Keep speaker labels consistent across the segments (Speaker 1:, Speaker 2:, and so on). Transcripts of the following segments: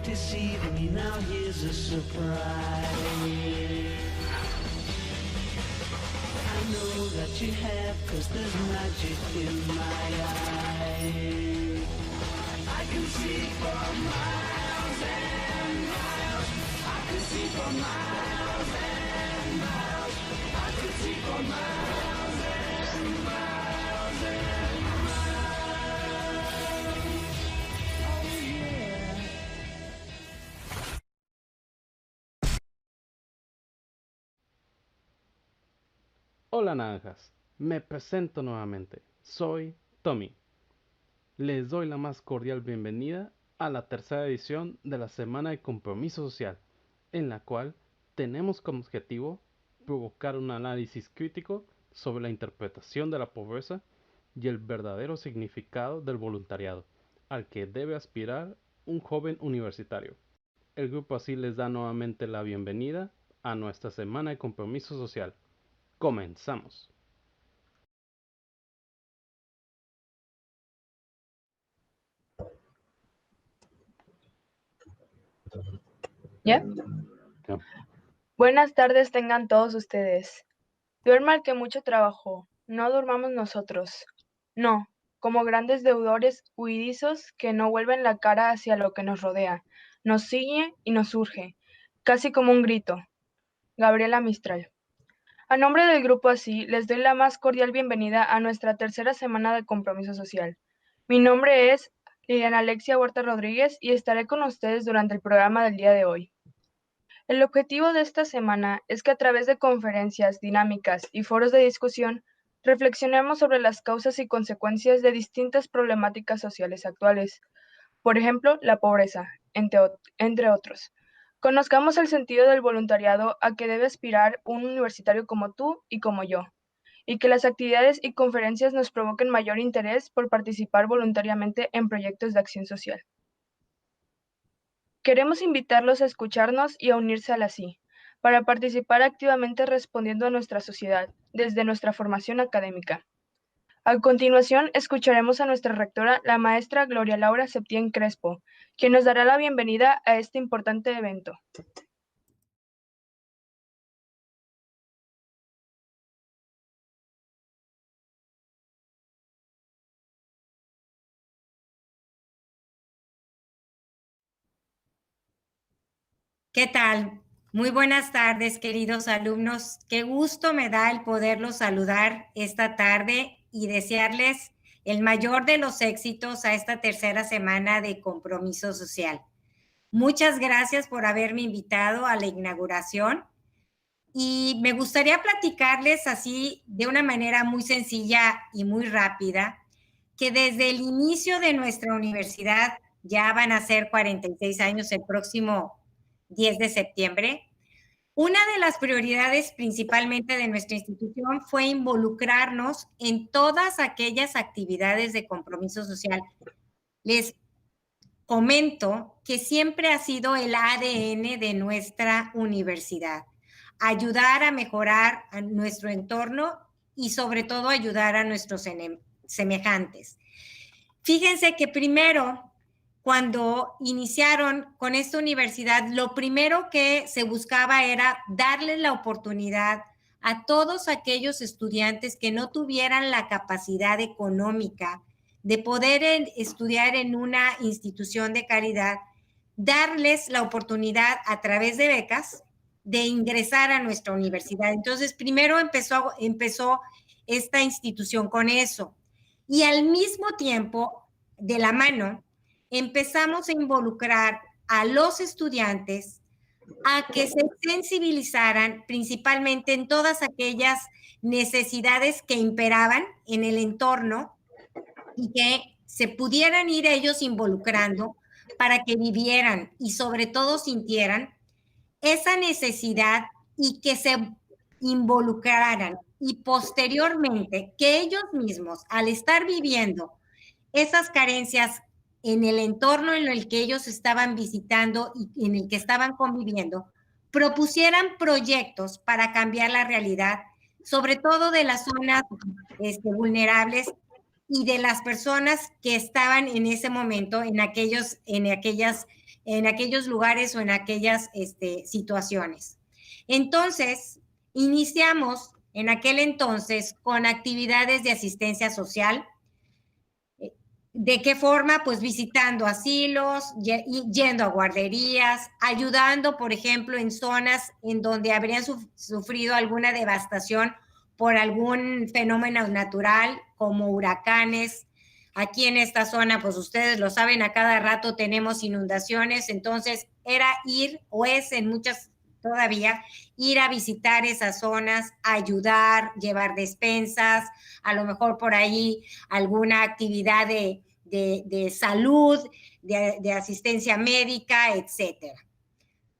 Speaker 1: deceiving me, now here's a surprise. I know that you have, 'cause there's magic in my eye. I can see for miles and miles. I can see for miles and miles. I can see for miles and miles and miles. Oh yeah.
Speaker 2: Hola naranjas, me presento nuevamente, soy Tommy. Les doy la más cordial bienvenida a la tercera edición de la Semana de Compromiso Social, en la cual tenemos como objetivo provocar un análisis crítico sobre la interpretación de la pobreza y el verdadero significado del voluntariado, al que debe aspirar un joven universitario. El grupo así les da nuevamente la bienvenida a nuestra semana de compromiso social. Comenzamos.
Speaker 3: ¿Ya?
Speaker 2: Ya.
Speaker 3: Buenas tardes tengan todos ustedes. Duerma el que mucho trabajó, no durmamos nosotros. No, como grandes deudores huidizos que no vuelven la cara hacia lo que nos rodea, nos sigue y nos urge, casi como un grito. Gabriela Mistral. A nombre del grupo así, les doy la más cordial bienvenida a nuestra tercera semana de compromiso social. Mi nombre es Liliana Alexia Huerta Rodríguez y estaré con ustedes durante el programa del día de hoy. El objetivo de esta semana es que a través de conferencias, dinámicas y foros de discusión, reflexionemos sobre las causas y consecuencias de distintas problemáticas sociales actuales, por ejemplo, la pobreza, entre otros. Conozcamos el sentido del voluntariado a que debe aspirar un universitario como tú y como yo, y que las actividades y conferencias nos provoquen mayor interés por participar voluntariamente en proyectos de acción social. Queremos invitarlos a escucharnos y a unirse a la CI, para participar activamente respondiendo a nuestra sociedad, desde nuestra formación académica. A continuación, escucharemos a nuestra rectora, la maestra Gloria Laura Septién Crespo, quien nos dará la bienvenida a este importante evento.
Speaker 4: ¿Qué tal? Muy buenas tardes, queridos alumnos. Qué gusto me da el poderlos saludar esta tarde y desearles el mayor de los éxitos a esta tercera semana de compromiso social. Muchas gracias por haberme invitado a la inauguración y me gustaría platicarles así de una manera muy sencilla y muy rápida que desde el inicio de nuestra universidad, ya van a ser 46 años el próximo 10 de septiembre, una de las prioridades principalmente de nuestra institución fue involucrarnos en todas aquellas actividades de compromiso social. Les comento que siempre ha sido el ADN de nuestra universidad, ayudar a mejorar a nuestro entorno y sobre todo ayudar a nuestros semejantes. Fíjense que primero, cuando iniciaron con esta universidad, lo primero que se buscaba era darle la oportunidad a todos aquellos estudiantes que no tuvieran la capacidad económica de poder estudiar en una institución de calidad, darles la oportunidad a través de becas de ingresar a nuestra universidad. Entonces, primero empezó esta institución con eso. Y al mismo tiempo, de la mano, empezamos a involucrar a los estudiantes a que se sensibilizaran principalmente en todas aquellas necesidades que imperaban en el entorno y que se pudieran ir ellos involucrando para que vivieran y sobre todo sintieran esa necesidad y que se involucraran y posteriormente que ellos mismos, al estar viviendo esas carencias en el entorno en el que ellos estaban visitando y en el que estaban conviviendo, propusieran proyectos para cambiar la realidad, sobre todo de las zonas vulnerables y de las personas que estaban en ese momento en aquellos lugares o en aquellas situaciones. Entonces, iniciamos en aquel entonces con actividades de asistencia social. ¿De qué forma? Pues visitando asilos, yendo a guarderías, ayudando, por ejemplo, en zonas en donde habrían sufrido alguna devastación por algún fenómeno natural, como huracanes. Aquí en esta zona, pues ustedes lo saben, a cada rato tenemos inundaciones, entonces era ir, o es en muchas todavía, ir a visitar esas zonas, ayudar, llevar despensas, a lo mejor por ahí alguna actividad de salud, de asistencia médica, etcétera.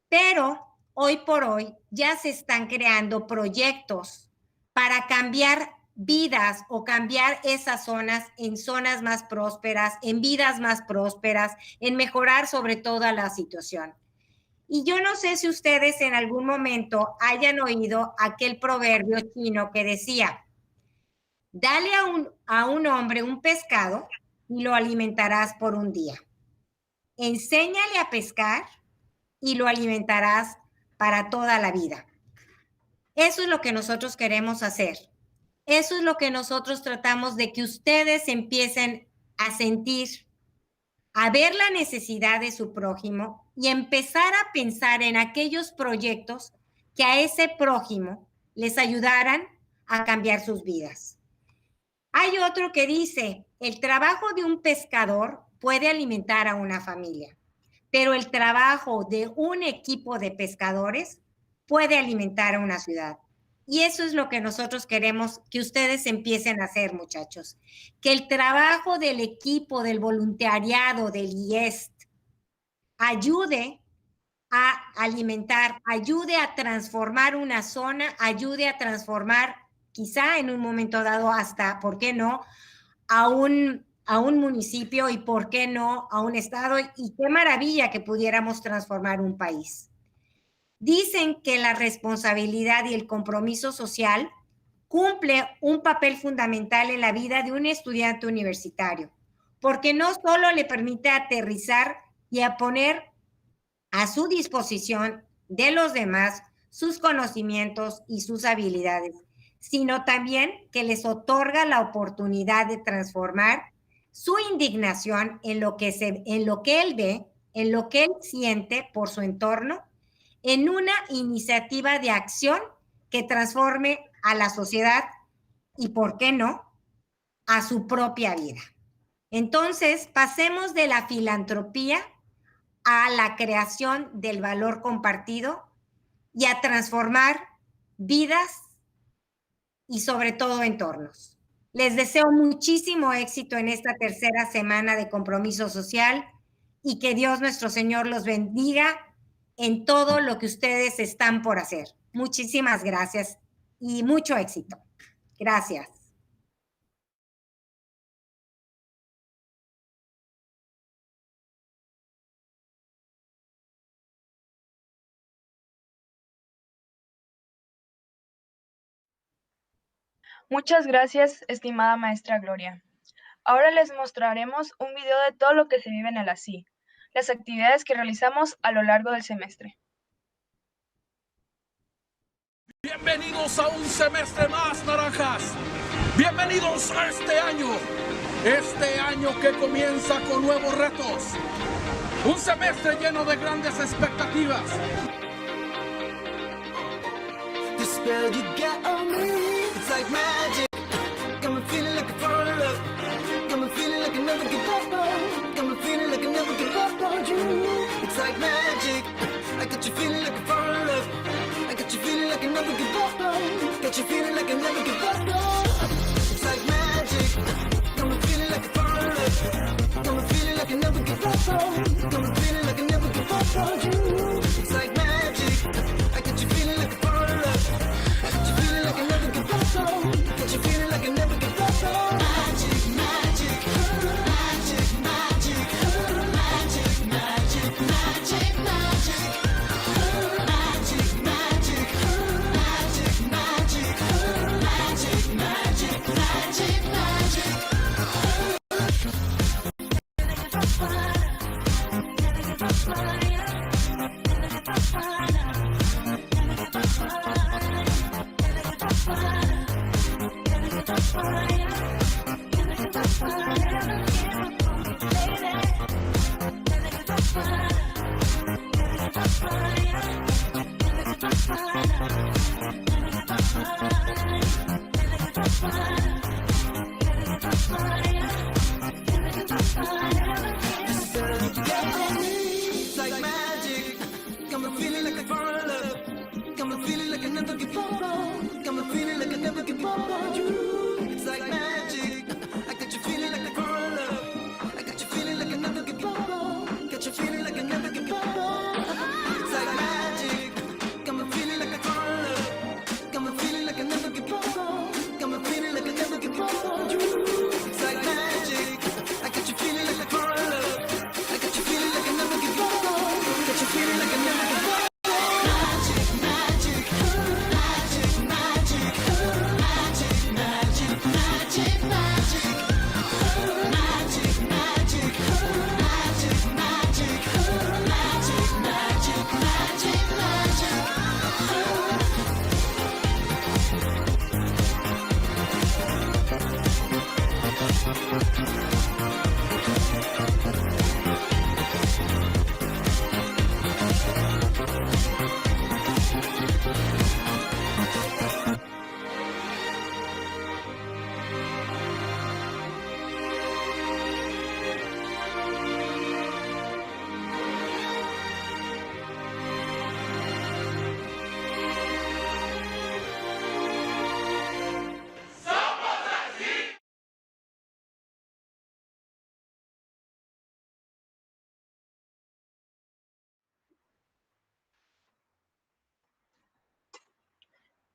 Speaker 4: Pero hoy por hoy ya se están creando proyectos para cambiar vidas o cambiar esas zonas en zonas más prósperas, en vidas más prósperas, en mejorar sobre todo la situación. Y yo no sé si ustedes en algún momento hayan oído aquel proverbio chino que decía, dale a un hombre un pescado y lo alimentarás por un día. Enséñale a pescar y lo alimentarás para toda la vida. Eso es lo que nosotros queremos hacer. Eso es lo que nosotros tratamos de que ustedes empiecen a sentir, a ver la necesidad de su prójimo y empezar a pensar en aquellos proyectos que a ese prójimo les ayudaran a cambiar sus vidas. Hay otro que dice, el trabajo de un pescador puede alimentar a una familia, pero el trabajo de un equipo de pescadores puede alimentar a una ciudad. Y eso es lo que nosotros queremos que ustedes empiecen a hacer, muchachos. Que el trabajo del equipo, del voluntariado, del IEST, ayude a alimentar, ayude a transformar una zona, ayude a transformar quizá en un momento dado hasta, ¿por qué no?, a un municipio y, ¿por qué no?, a un estado. Y qué maravilla que pudiéramos transformar un país. Dicen que la responsabilidad y el compromiso social cumple un papel fundamental en la vida de un estudiante universitario, porque no solo le permite aterrizar y a poner a su disposición de los demás sus conocimientos y sus habilidades, sino también que les otorga la oportunidad de transformar su indignación en lo que él ve, en lo que él siente por su entorno, en una iniciativa de acción que transforme a la sociedad y, ¿por qué no?, a su propia vida. Entonces, pasemos de la filantropía a la creación del valor compartido y a transformar vidas y sobre todo entornos. Les deseo muchísimo éxito en esta tercera semana de compromiso social y que Dios nuestro Señor los bendiga en todo lo que ustedes están por hacer. Muchísimas gracias y mucho éxito. Gracias.
Speaker 3: Muchas gracias, estimada maestra Gloria. Ahora les mostraremos un video de todo lo que se vive en el ASI, las actividades que realizamos a lo largo del semestre.
Speaker 5: Bienvenidos a un semestre más, naranjas. Bienvenidos a este año que comienza con nuevos retos. Un semestre lleno de grandes expectativas.
Speaker 1: The spell you got on me, it's like magic. Got me feeling like a fall in love. Got me feeling like I never give up on. Got me feeling like I never give up on you. It's like magic. I got you feeling like a fall in love. I got you feeling like I never give up on. Got you feeling like I never give up on. It's like magic. Got me feeling like a fall in love. Got me feeling like I never give up on. Got me feeling like I never give up on you. It's like magic. I got you feeling like a fall in love. I got you feeling like I never give up on. Got you feeling like I never give up on. Magic, magic, magic, magic, magic, magic, magic, magic, magic, magic, magic, magic, magic, magic. It's like magic. Got me feeling like I fall in love. Got me feeling like I never give up on. Got me feeling like I never give up on you. It's like magic. I got you feeling like I fall in love. I got you feeling like I never give up on. Got you feeling like I never give up on. It's like magic. Got me feeling like I fall in love. Got me feeling like I never give up on. Got me feeling like I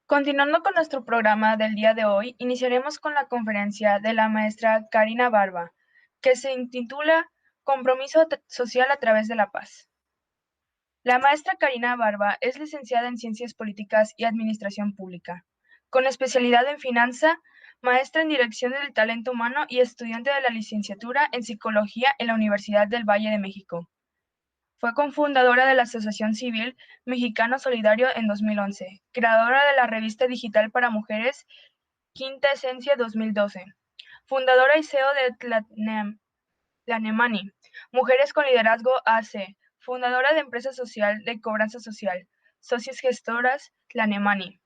Speaker 3: Continuando con nuestro programa del día de hoy, iniciaremos con la conferencia de la maestra Karina Barba, que se intitula Compromiso Social a través de la Paz. La maestra Karina Barba es licenciada en Ciencias Políticas y Administración Pública, con especialidad en Finanza, maestra en Dirección del Talento Humano y estudiante de la licenciatura en Psicología en la Universidad del Valle de México. Fue cofundadora de la Asociación Civil Mexicano Solidario en 2011, creadora de la revista digital para mujeres Quinta Esencia 2012, fundadora y CEO de Tlanemani, Mujeres con Liderazgo AC, fundadora de Empresa Social de Cobranza Social, Socias Gestoras Tlanemani,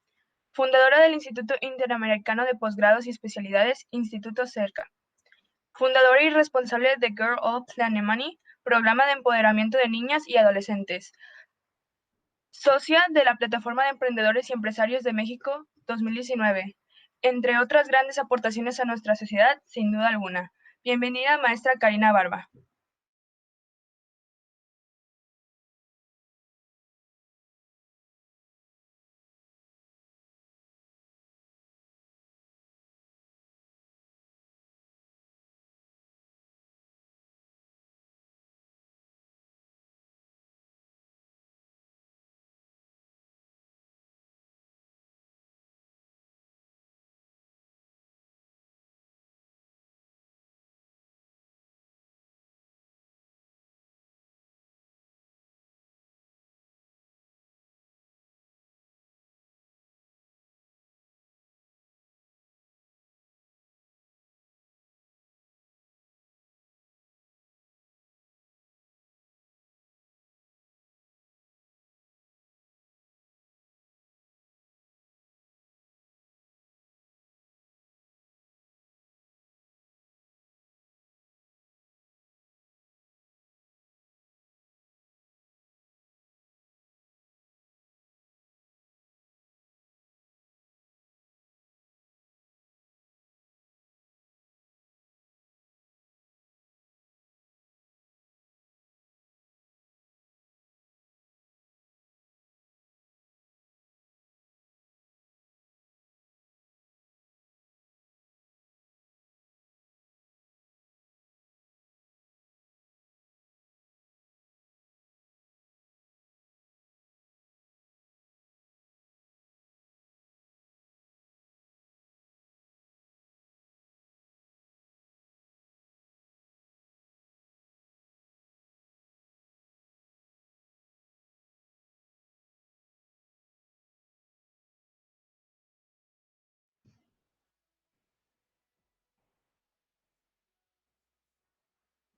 Speaker 3: fundadora del Instituto Interamericano de Posgrados y Especialidades, Instituto Cerca, fundadora y responsable de Girl of Tlanemani, programa de empoderamiento de niñas y adolescentes, socia de la Plataforma de Emprendedores y Empresarios de México 2019, entre otras grandes aportaciones a nuestra sociedad, sin duda alguna. Bienvenida, maestra Karina Barba.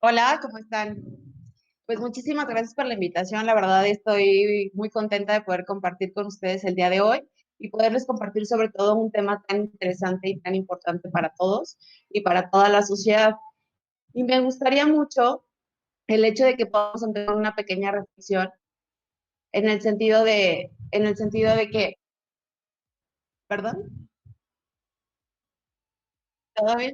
Speaker 6: Hola, ¿cómo están? Pues muchísimas gracias por la invitación. La verdad estoy muy contenta de poder compartir con ustedes el día de hoy y poderles compartir sobre todo un tema tan interesante y tan importante para todos y para toda la sociedad. Y me gustaría mucho el hecho de que podamos tener una pequeña reflexión en el sentido de que, ¿perdón? ¿Todo bien?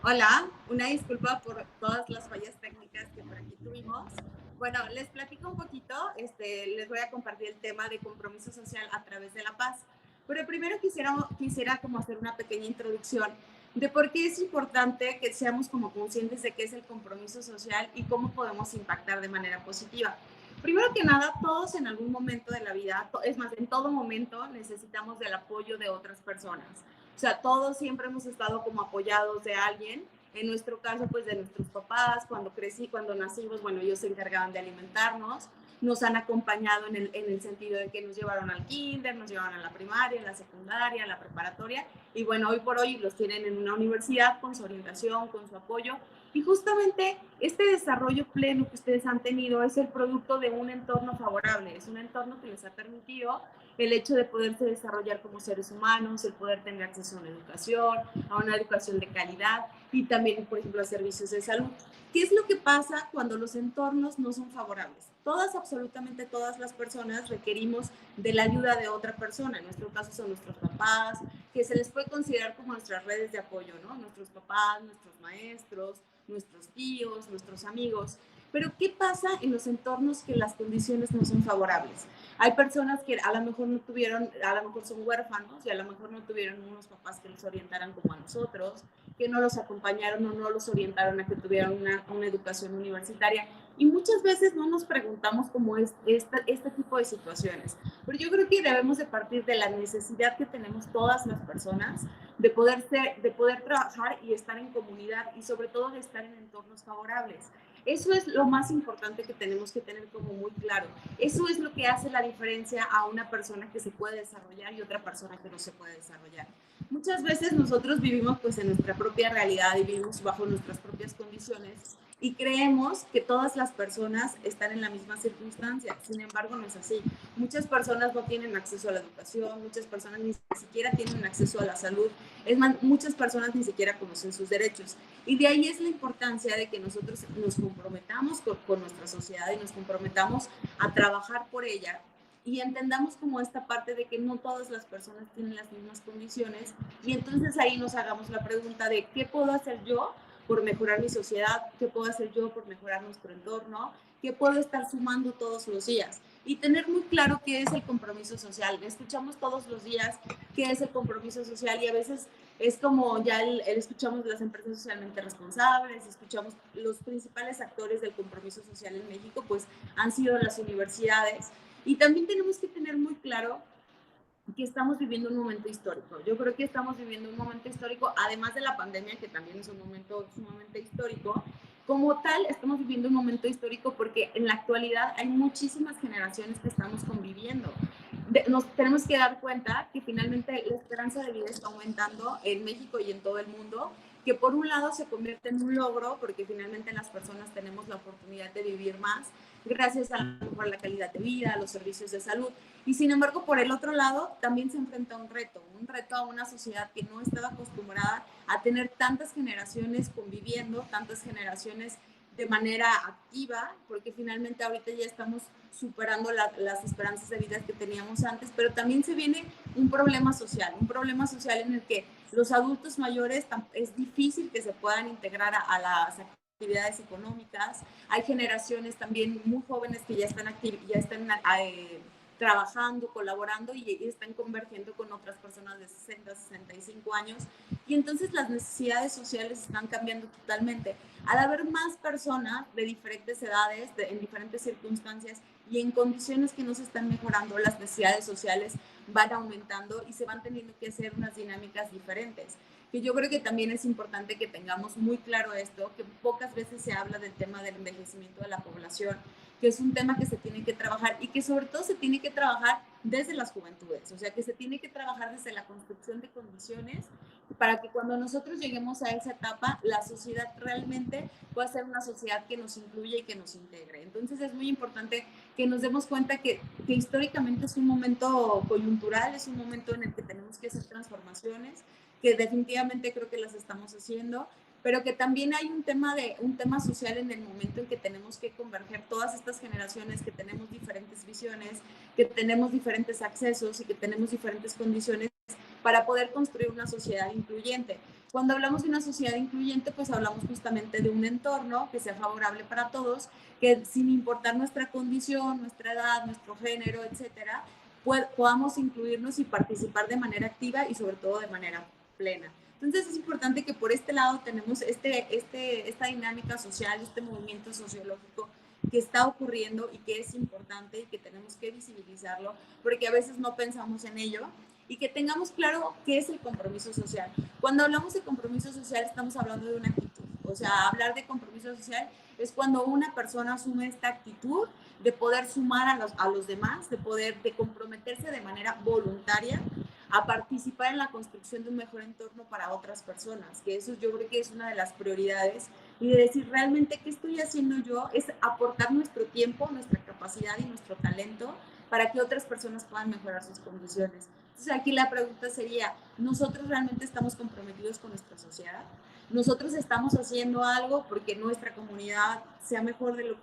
Speaker 7: Hola, una disculpa por todas las fallas técnicas que por aquí tuvimos. Bueno, les platico un poquito, les voy a compartir el tema de compromiso social a través de la paz. Pero primero quisiera como hacer una pequeña introducción de por qué es importante que seamos como conscientes de qué es el compromiso social y cómo podemos impactar de manera positiva. Primero que nada, todos en algún momento de la vida, es más, en todo momento necesitamos del apoyo de otras personas. O sea, todos siempre hemos estado como apoyados de alguien. En nuestro caso, pues de nuestros papás, cuando nacimos, bueno, ellos se encargaban de alimentarnos, nos han acompañado en el sentido de que nos llevaron al kinder, nos llevaron a la primaria, a la secundaria, a la preparatoria, y bueno, hoy por hoy los tienen en una universidad con su orientación, con su apoyo, y justamente este desarrollo pleno que ustedes han tenido es el producto de un entorno favorable, es un entorno que les ha permitido el hecho de poderse desarrollar como seres humanos, el poder tener acceso a una educación de calidad y también, por ejemplo, a servicios de salud. ¿Qué es lo que pasa cuando los entornos no son favorables? Absolutamente todas las personas requerimos de la ayuda de otra persona. En nuestro caso son nuestros papás, que se les puede considerar como nuestras redes de apoyo, ¿no? Nuestros papás, nuestros maestros, nuestros tíos, nuestros amigos. Pero ¿qué pasa en los entornos que las condiciones no son favorables? Hay personas que a lo mejor no tuvieron, a lo mejor son huérfanos y a lo mejor no tuvieron unos papás que los orientaran como a nosotros, que no los acompañaron o no los orientaron a que tuvieran una educación universitaria. Y muchas veces no nos preguntamos cómo es este tipo de situaciones. Pero yo creo que debemos de partir de la necesidad que tenemos todas las personas de poder trabajar y estar en comunidad y sobre todo de estar en entornos favorables. Eso es lo más importante que tenemos que tener como muy claro. Eso es lo que hace la diferencia a una persona que se puede desarrollar y otra persona que no se puede desarrollar. Muchas veces nosotros vivimos pues en nuestra propia realidad y vivimos bajo nuestras propias condiciones y creemos que todas las personas están en la misma circunstancia. Sin embargo, no es así. Muchas personas no tienen acceso a la educación, muchas personas ni siquiera tienen acceso a la salud, es más, muchas personas ni siquiera conocen sus derechos. Y de ahí es la importancia de que nosotros nos comprometamos con nuestra sociedad y nos comprometamos a trabajar por ella y entendamos como esta parte de que no todas las personas tienen las mismas condiciones y entonces ahí nos hagamos la pregunta de ¿qué puedo hacer yo por mejorar mi sociedad? ¿Qué puedo hacer yo por mejorar nuestro entorno? ¿Qué puedo estar sumando todos los días? Y tener muy claro qué es el compromiso social. Escuchamos todos los días qué es el compromiso social y a veces es como ya escuchamos de las empresas socialmente responsables, escuchamos los principales actores del compromiso social en México, pues han sido las universidades. Y también tenemos que tener muy claro que estamos viviendo un momento histórico. Yo creo que estamos viviendo un momento histórico, además de la pandemia, que también es un momento sumamente histórico. Como tal, estamos viviendo un momento histórico porque en la actualidad hay muchísimas generaciones que estamos conviviendo. Nos tenemos que dar cuenta que finalmente la esperanza de vida está aumentando en México y en todo el mundo, que por un lado se convierte en un logro porque finalmente las personas tenemos la oportunidad de vivir más gracias a la calidad de vida, a los servicios de salud. Y sin embargo, por el otro lado, también se enfrenta un reto a una sociedad que no estaba acostumbrada a tener tantas generaciones conviviendo, tantas generaciones de manera activa, porque finalmente ahorita ya estamos superando las esperanzas de vida que teníamos antes, pero también se viene un problema social en el que los adultos mayores es difícil que se puedan integrar a las actividades económicas. Hay generaciones también muy jóvenes que ya están trabajando, colaborando y están convergiendo con otras personas de 60, 65 años. Y entonces las necesidades sociales están cambiando totalmente. Al haber más personas de diferentes edades, en diferentes circunstancias y en condiciones que no se están mejorando, las necesidades sociales van aumentando y se van teniendo que hacer unas dinámicas diferentes. Que yo creo que también es importante que tengamos muy claro esto, que pocas veces se habla del tema del envejecimiento de la población, que es un tema que se tiene que trabajar y que sobre todo se tiene que trabajar desde las juventudes, o sea, que se tiene que trabajar desde la construcción de condiciones para que cuando nosotros lleguemos a esa etapa, la sociedad realmente pueda ser una sociedad que nos incluya y que nos integre. Entonces es muy importante que nos demos cuenta que históricamente es un momento coyuntural, es un momento en el que tenemos que hacer transformaciones, que definitivamente creo que las estamos haciendo, pero que también hay un tema social en el momento en que tenemos que converger todas estas generaciones, que tenemos diferentes visiones, que tenemos diferentes accesos y que tenemos diferentes condiciones para poder construir una sociedad incluyente. Cuando hablamos de una sociedad incluyente, pues hablamos justamente de un entorno que sea favorable para todos, que sin importar nuestra condición, nuestra edad, nuestro género, etcétera, podamos incluirnos y participar de manera activa y sobre todo de manera plena. Entonces es importante que por este lado tenemos esta dinámica social, este movimiento sociológico que está ocurriendo y que es importante y que tenemos que visibilizarlo, porque a veces no pensamos en ello, y que tengamos claro qué es el compromiso social. Cuando hablamos de compromiso social estamos hablando de una actitud, o sea, hablar de compromiso social es cuando una persona asume esta actitud de poder sumar a los demás, de comprometerse de manera voluntaria a participar en la construcción de un mejor entorno para otras personas, que eso yo creo que es una de las prioridades, y de decir realmente qué estoy haciendo yo es aportar nuestro tiempo, nuestra capacidad y nuestro talento para que otras personas puedan mejorar sus condiciones. Entonces aquí la pregunta sería, ¿nosotros realmente estamos comprometidos con nuestra sociedad? ¿Nosotros estamos haciendo algo porque nuestra comunidad sea mejor de lo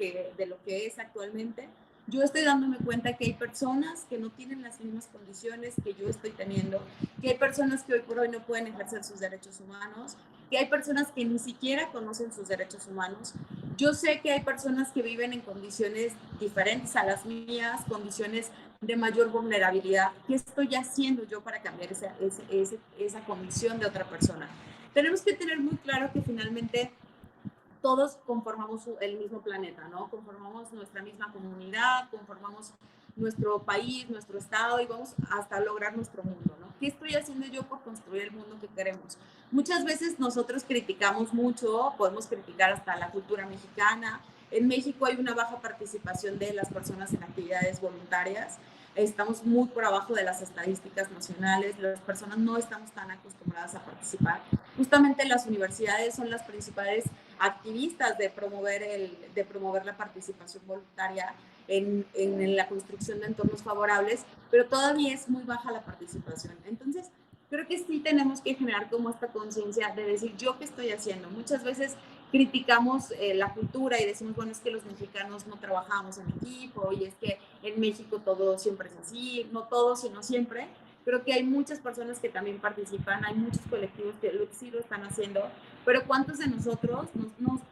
Speaker 7: que es actualmente? Yo estoy dándome cuenta que hay personas que no tienen las mismas condiciones que yo estoy teniendo, que hay personas que hoy por hoy no pueden ejercer sus derechos humanos, que hay personas que ni siquiera conocen sus derechos humanos. Yo sé que hay personas que viven en condiciones diferentes a las mías, condiciones de mayor vulnerabilidad. ¿Qué estoy haciendo yo para cambiar esa condición de otra persona? Tenemos que tener muy claro que finalmente todos conformamos el mismo planeta, ¿no? Conformamos nuestra misma comunidad, conformamos nuestro país, nuestro estado y vamos hasta lograr nuestro mundo, ¿no? ¿Qué estoy haciendo yo por construir el mundo que queremos? Muchas veces nosotros criticamos mucho, podemos criticar hasta la cultura mexicana. En México hay una baja participación de las personas en actividades voluntarias. Estamos muy por abajo de las estadísticas nacionales, las personas no estamos tan acostumbradas a participar. Justamente las universidades son las principales activistas de promover la participación voluntaria en la construcción de entornos favorables, pero todavía es muy baja la participación. Entonces, creo que sí tenemos que generar como esta conciencia de decir, ¿yo qué estoy haciendo? Muchas veces criticamos la cultura y decimos, bueno, es que los mexicanos no trabajamos en equipo y es que en México todo siempre es así, no todo, sino siempre. Creo que hay muchas personas que también participan, hay muchos colectivos que sí lo están haciendo, pero ¿cuántos de nosotros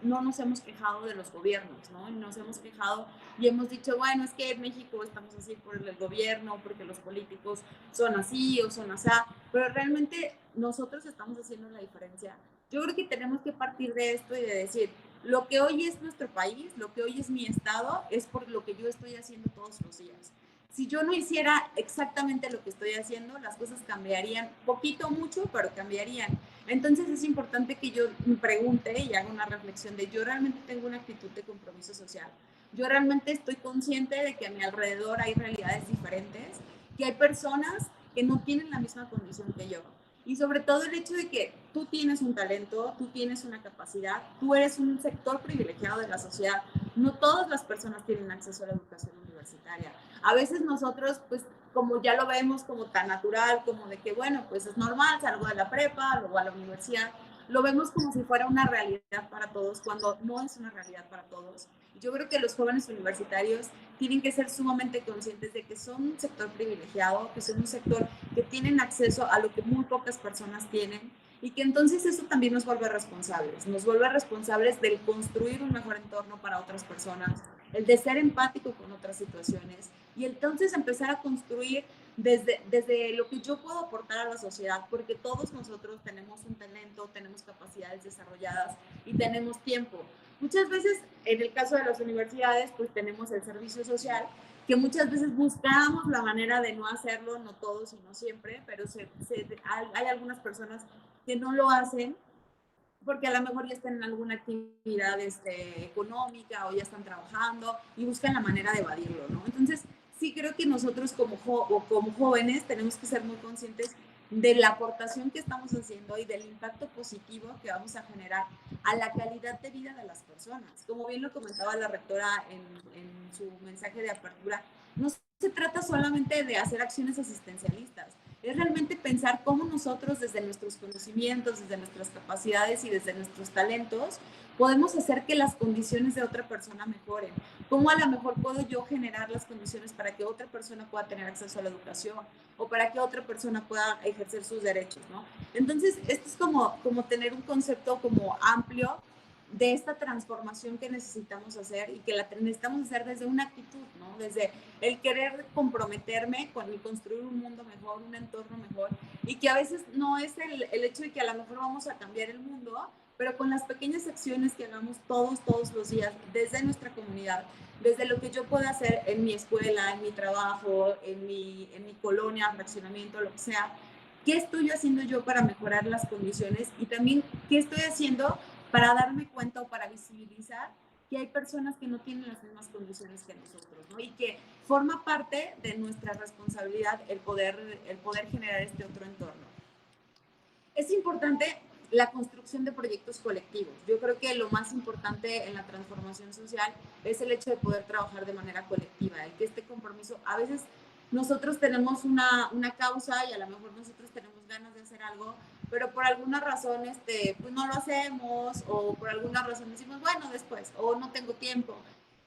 Speaker 7: no nos hemos quejado de los gobiernos, ¿no? Nos hemos quejado y hemos dicho, bueno, es que en México estamos así por el gobierno, porque los políticos son así o son así, pero realmente nosotros estamos haciendo la diferencia. Yo creo que tenemos que partir de esto y de decir, lo que hoy es nuestro país, lo que hoy es mi estado, es por lo que yo estoy haciendo todos los días. Si yo no hiciera exactamente lo que estoy haciendo, las cosas cambiarían, poquito o mucho, pero cambiarían. Entonces es importante que yo me pregunte y haga una reflexión de yo realmente tengo una actitud de compromiso social. Yo realmente estoy consciente de que a mi alrededor hay realidades diferentes, que hay personas que no tienen la misma condición que yo. Y sobre todo el hecho de que tú tienes un talento, tú tienes una capacidad, tú eres un sector privilegiado de la sociedad. No todas las personas tienen acceso a la educación universitaria. A veces nosotros, pues, como ya lo vemos como tan natural, como de que, bueno, pues es normal, salgo de la prepa, luego a la universidad, lo vemos como si fuera una realidad para todos, cuando no es una realidad para todos. Yo creo que los jóvenes universitarios tienen que ser sumamente conscientes de que son un sector privilegiado, que son un sector que tienen acceso a lo que muy pocas personas tienen, y que entonces eso también nos vuelve responsables del construir un mejor entorno para otras personas, el de ser empático con otras situaciones, y entonces empezar a construir desde lo que yo puedo aportar a la sociedad, porque todos nosotros tenemos un talento, tenemos capacidades desarrolladas y tenemos tiempo. Muchas veces, en el caso de las universidades, pues tenemos el servicio social, que muchas veces buscamos la manera de no hacerlo, no todos y no siempre, pero hay algunas personas que no lo hacen porque a lo mejor ya están en alguna actividad económica o ya están trabajando y buscan la manera de evadirlo, ¿no? Entonces, sí creo que nosotros como jóvenes tenemos que ser muy conscientes de la aportación que estamos haciendo y del impacto positivo que vamos a generar a la calidad de vida de las personas. Como bien lo comentaba la rectora en su mensaje de apertura, no se trata solamente de hacer acciones asistencialistas. Es realmente pensar cómo nosotros desde nuestros conocimientos, desde nuestras capacidades y desde nuestros talentos podemos hacer que las condiciones de otra persona mejoren. Cómo a lo mejor puedo yo generar las condiciones para que otra persona pueda tener acceso a la educación o para que otra persona pueda ejercer sus derechos, ¿no? Entonces, esto es como tener un concepto como amplio de esta transformación que necesitamos hacer y que la necesitamos hacer desde una actitud, ¿no? Desde el querer comprometerme con y construir un mundo mejor, un entorno mejor, y que a veces no es el hecho de que a lo mejor vamos a cambiar el mundo, pero con las pequeñas acciones que hagamos todos los días, desde nuestra comunidad, desde lo que yo pueda hacer en mi escuela, en mi trabajo, en mi colonia, fraccionamiento, lo que sea, ¿qué estoy haciendo yo para mejorar las condiciones? Y también, ¿qué estoy haciendo para darme cuenta o para visibilizar que hay personas que no tienen las mismas condiciones que nosotros, ¿no? Y que forma parte de nuestra responsabilidad el poder generar este otro entorno. Es importante la construcción de proyectos colectivos. Yo creo que lo más importante en la transformación social es el hecho de poder trabajar de manera colectiva, el que este compromiso, a veces nosotros tenemos una causa y a lo mejor nosotros tenemos ganas de hacer algo, pero por alguna razón pues no lo hacemos, o por alguna razón decimos, bueno, después, o no tengo tiempo.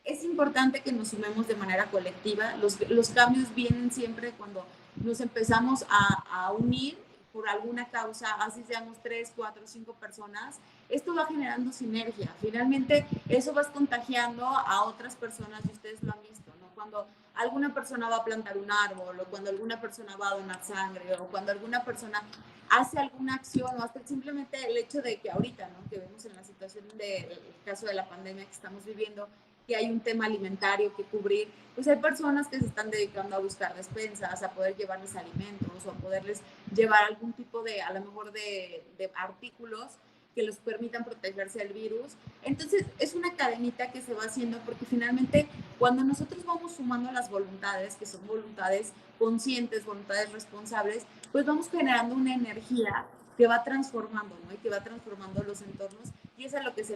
Speaker 7: Es importante que nos sumemos de manera colectiva. Los cambios vienen siempre cuando nos empezamos a unir por alguna causa, así seamos 3, 4, 5 personas, esto va generando sinergia. Finalmente, eso va contagiando a otras personas y ustedes lo han visto, ¿no? Cuando alguna persona va a plantar un árbol, o cuando alguna persona va a donar sangre, o cuando alguna persona hace alguna acción, o hasta simplemente el hecho de que ahorita, ¿no? Que vemos en la situación del caso de la pandemia que estamos viviendo, que hay un tema alimentario que cubrir, pues hay personas que se están dedicando a buscar despensas, a poder llevarles alimentos o a poderles llevar algún tipo de, a lo mejor de artículos que los permitan protegerse del virus. Entonces es una cadenita que se va haciendo, porque finalmente cuando nosotros vamos sumando las voluntades, que son voluntades conscientes, voluntades responsables, pues vamos generando una energía que va transformando, ¿no? Y que va transformando los entornos, y eso es lo que se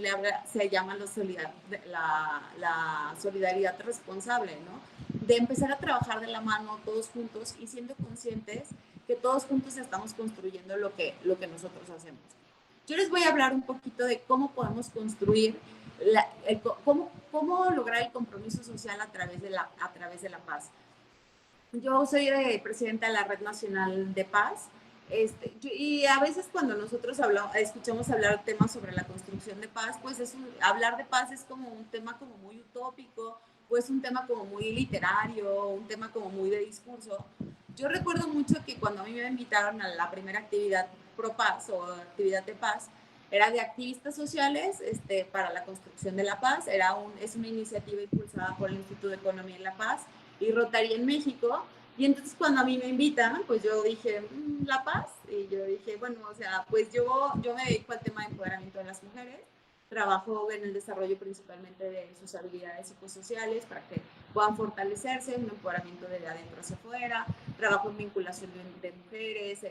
Speaker 7: llama la solidaridad responsable, ¿no? De empezar a trabajar de la mano todos juntos y siendo conscientes que todos juntos estamos construyendo lo que nosotros hacemos. Yo les voy a hablar un poquito de cómo podemos construir, cómo lograr el compromiso social a través de la paz. Yo soy presidenta de la Red Nacional de Paz, y a veces cuando nosotros escuchamos hablar temas sobre la construcción de paz, pues hablar de paz es como un tema como muy utópico, o es un tema como muy literario, un tema como muy de discurso. Yo recuerdo mucho que cuando a mí me invitaron a la primera actividad pro paz o actividad de paz, era de activistas sociales para la construcción de la paz. Es una iniciativa impulsada por el Instituto de Economía y la Paz y Rotary en México. Y entonces cuando a mí me invitan, pues yo dije, ¿la paz? Y yo dije, bueno, o sea, pues yo me dedico al tema de empoderamiento de las mujeres. Trabajo en el desarrollo principalmente de sus habilidades psicosociales para que puedan fortalecerse, un empoderamiento de adentro hacia afuera. Trabajo en vinculación de mujeres,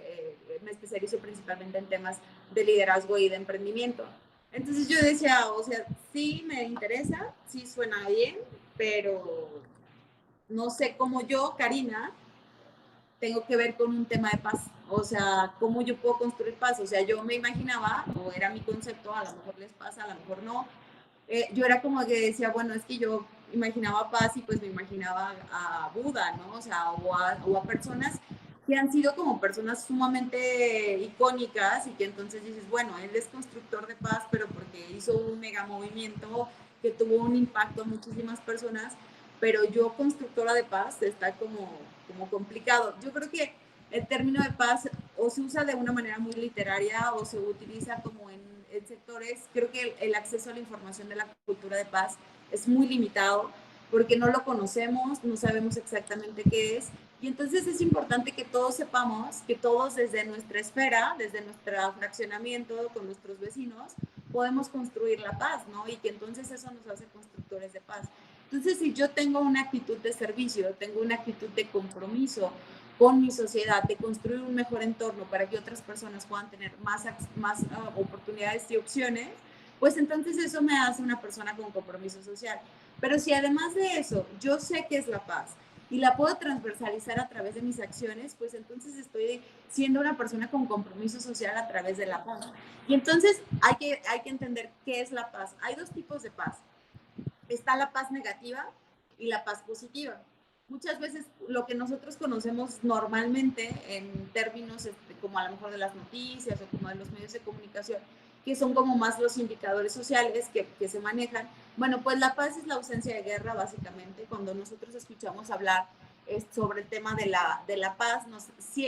Speaker 7: me especializo principalmente en temas de liderazgo y de emprendimiento. Entonces yo decía, o sea, sí me interesa, sí suena bien, pero no sé cómo yo, Karina, tengo que ver con un tema de paz. O sea, ¿cómo yo puedo construir paz? O sea, yo me imaginaba, o era mi concepto, a lo mejor les pasa, a lo mejor no. Yo era como que decía, bueno, es que yo imaginaba paz y pues me imaginaba a Buda, ¿no? O sea, o a personas que han sido como personas sumamente icónicas y que entonces dices, bueno, él es constructor de paz, pero porque hizo un mega movimiento que tuvo un impacto a muchísimas personas, pero yo constructora de paz está como complicado. Yo creo que el término de paz o se usa de una manera muy literaria o se utiliza como en sectores. Creo que el acceso a la información de la cultura de paz es muy limitado porque no lo conocemos, no sabemos exactamente qué es, y entonces es importante que todos sepamos, que todos desde nuestra esfera, desde nuestro fraccionamiento con nuestros vecinos, podemos construir la paz, ¿no? Y que entonces eso nos hace constructores de paz. Entonces, si yo tengo una actitud de servicio, tengo una actitud de compromiso con mi sociedad, de construir un mejor entorno para que otras personas puedan tener más oportunidades y opciones, pues entonces eso me hace una persona con compromiso social. Pero si además de eso yo sé qué es la paz, y la puedo transversalizar a través de mis acciones, pues entonces estoy siendo una persona con compromiso social a través de la paz. Y entonces hay que entender qué es la paz. Hay dos tipos de paz. Está la paz negativa y la paz positiva. Muchas veces lo que nosotros conocemos normalmente en términos como a lo mejor de las noticias o como de los medios de comunicación, que son como más los indicadores sociales que se manejan. Bueno, pues la paz es la ausencia de guerra, básicamente. Cuando nosotros escuchamos hablar sobre el tema de la paz,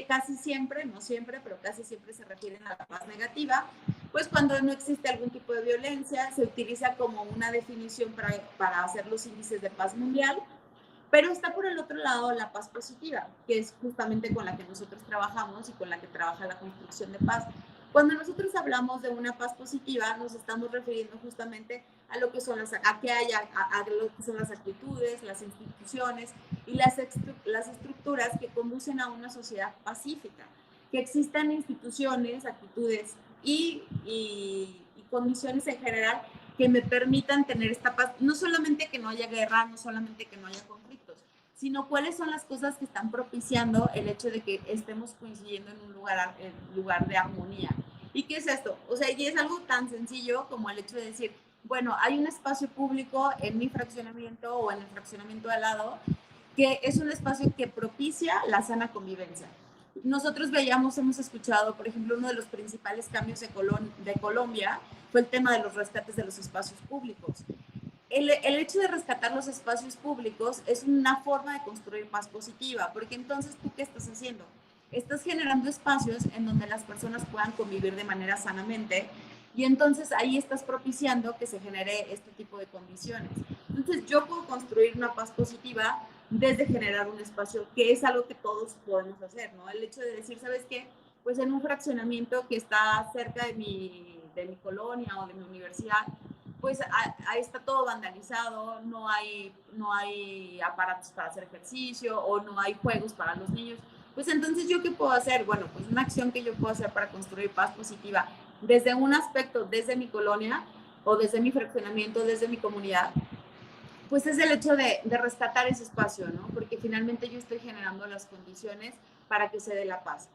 Speaker 7: casi siempre, no siempre, pero casi siempre se refieren a la paz negativa, pues cuando no existe algún tipo de violencia, se utiliza como una definición para hacer los índices de paz mundial. Pero está por el otro lado la paz positiva, que es justamente con la que nosotros trabajamos y con la que trabaja la construcción de paz. Cuando nosotros hablamos de una paz positiva, nos estamos refiriendo justamente a lo que son las actitudes, las instituciones y las estructuras que conducen a una sociedad pacífica. Que existan instituciones, actitudes y condiciones en general que me permitan tener esta paz, no solamente que no haya guerra, no solamente que no haya conflictos, sino cuáles son las cosas que están propiciando el hecho de que estemos coincidiendo en un lugar de armonía. ¿Y qué es esto? O sea, y es algo tan sencillo como el hecho de decir, bueno, hay un espacio público en mi fraccionamiento o en el fraccionamiento de al lado que es un espacio que propicia la sana convivencia. Nosotros hemos escuchado, por ejemplo, uno de los principales cambios de Colombia fue el tema de los rescates de los espacios públicos. El hecho de rescatar los espacios públicos es una forma de construir paz positiva, porque entonces tú, ¿qué estás haciendo? Estás generando espacios en donde las personas puedan convivir de manera sanamente y entonces ahí estás propiciando que se genere este tipo de condiciones. Entonces yo puedo construir una paz positiva desde generar un espacio, que es algo que todos podemos hacer, ¿no? El hecho de decir, ¿sabes qué? Pues en un fraccionamiento que está cerca de mi colonia o de mi universidad, pues ahí está todo vandalizado, no hay aparatos para hacer ejercicio o no hay juegos para los niños. Pues entonces, ¿yo qué puedo hacer? Bueno, pues una acción que yo puedo hacer para construir paz positiva desde un aspecto, desde mi colonia o desde mi fraccionamiento, desde mi comunidad, pues es el hecho de rescatar ese espacio, ¿no? Porque finalmente yo estoy generando las condiciones para que se dé la paz.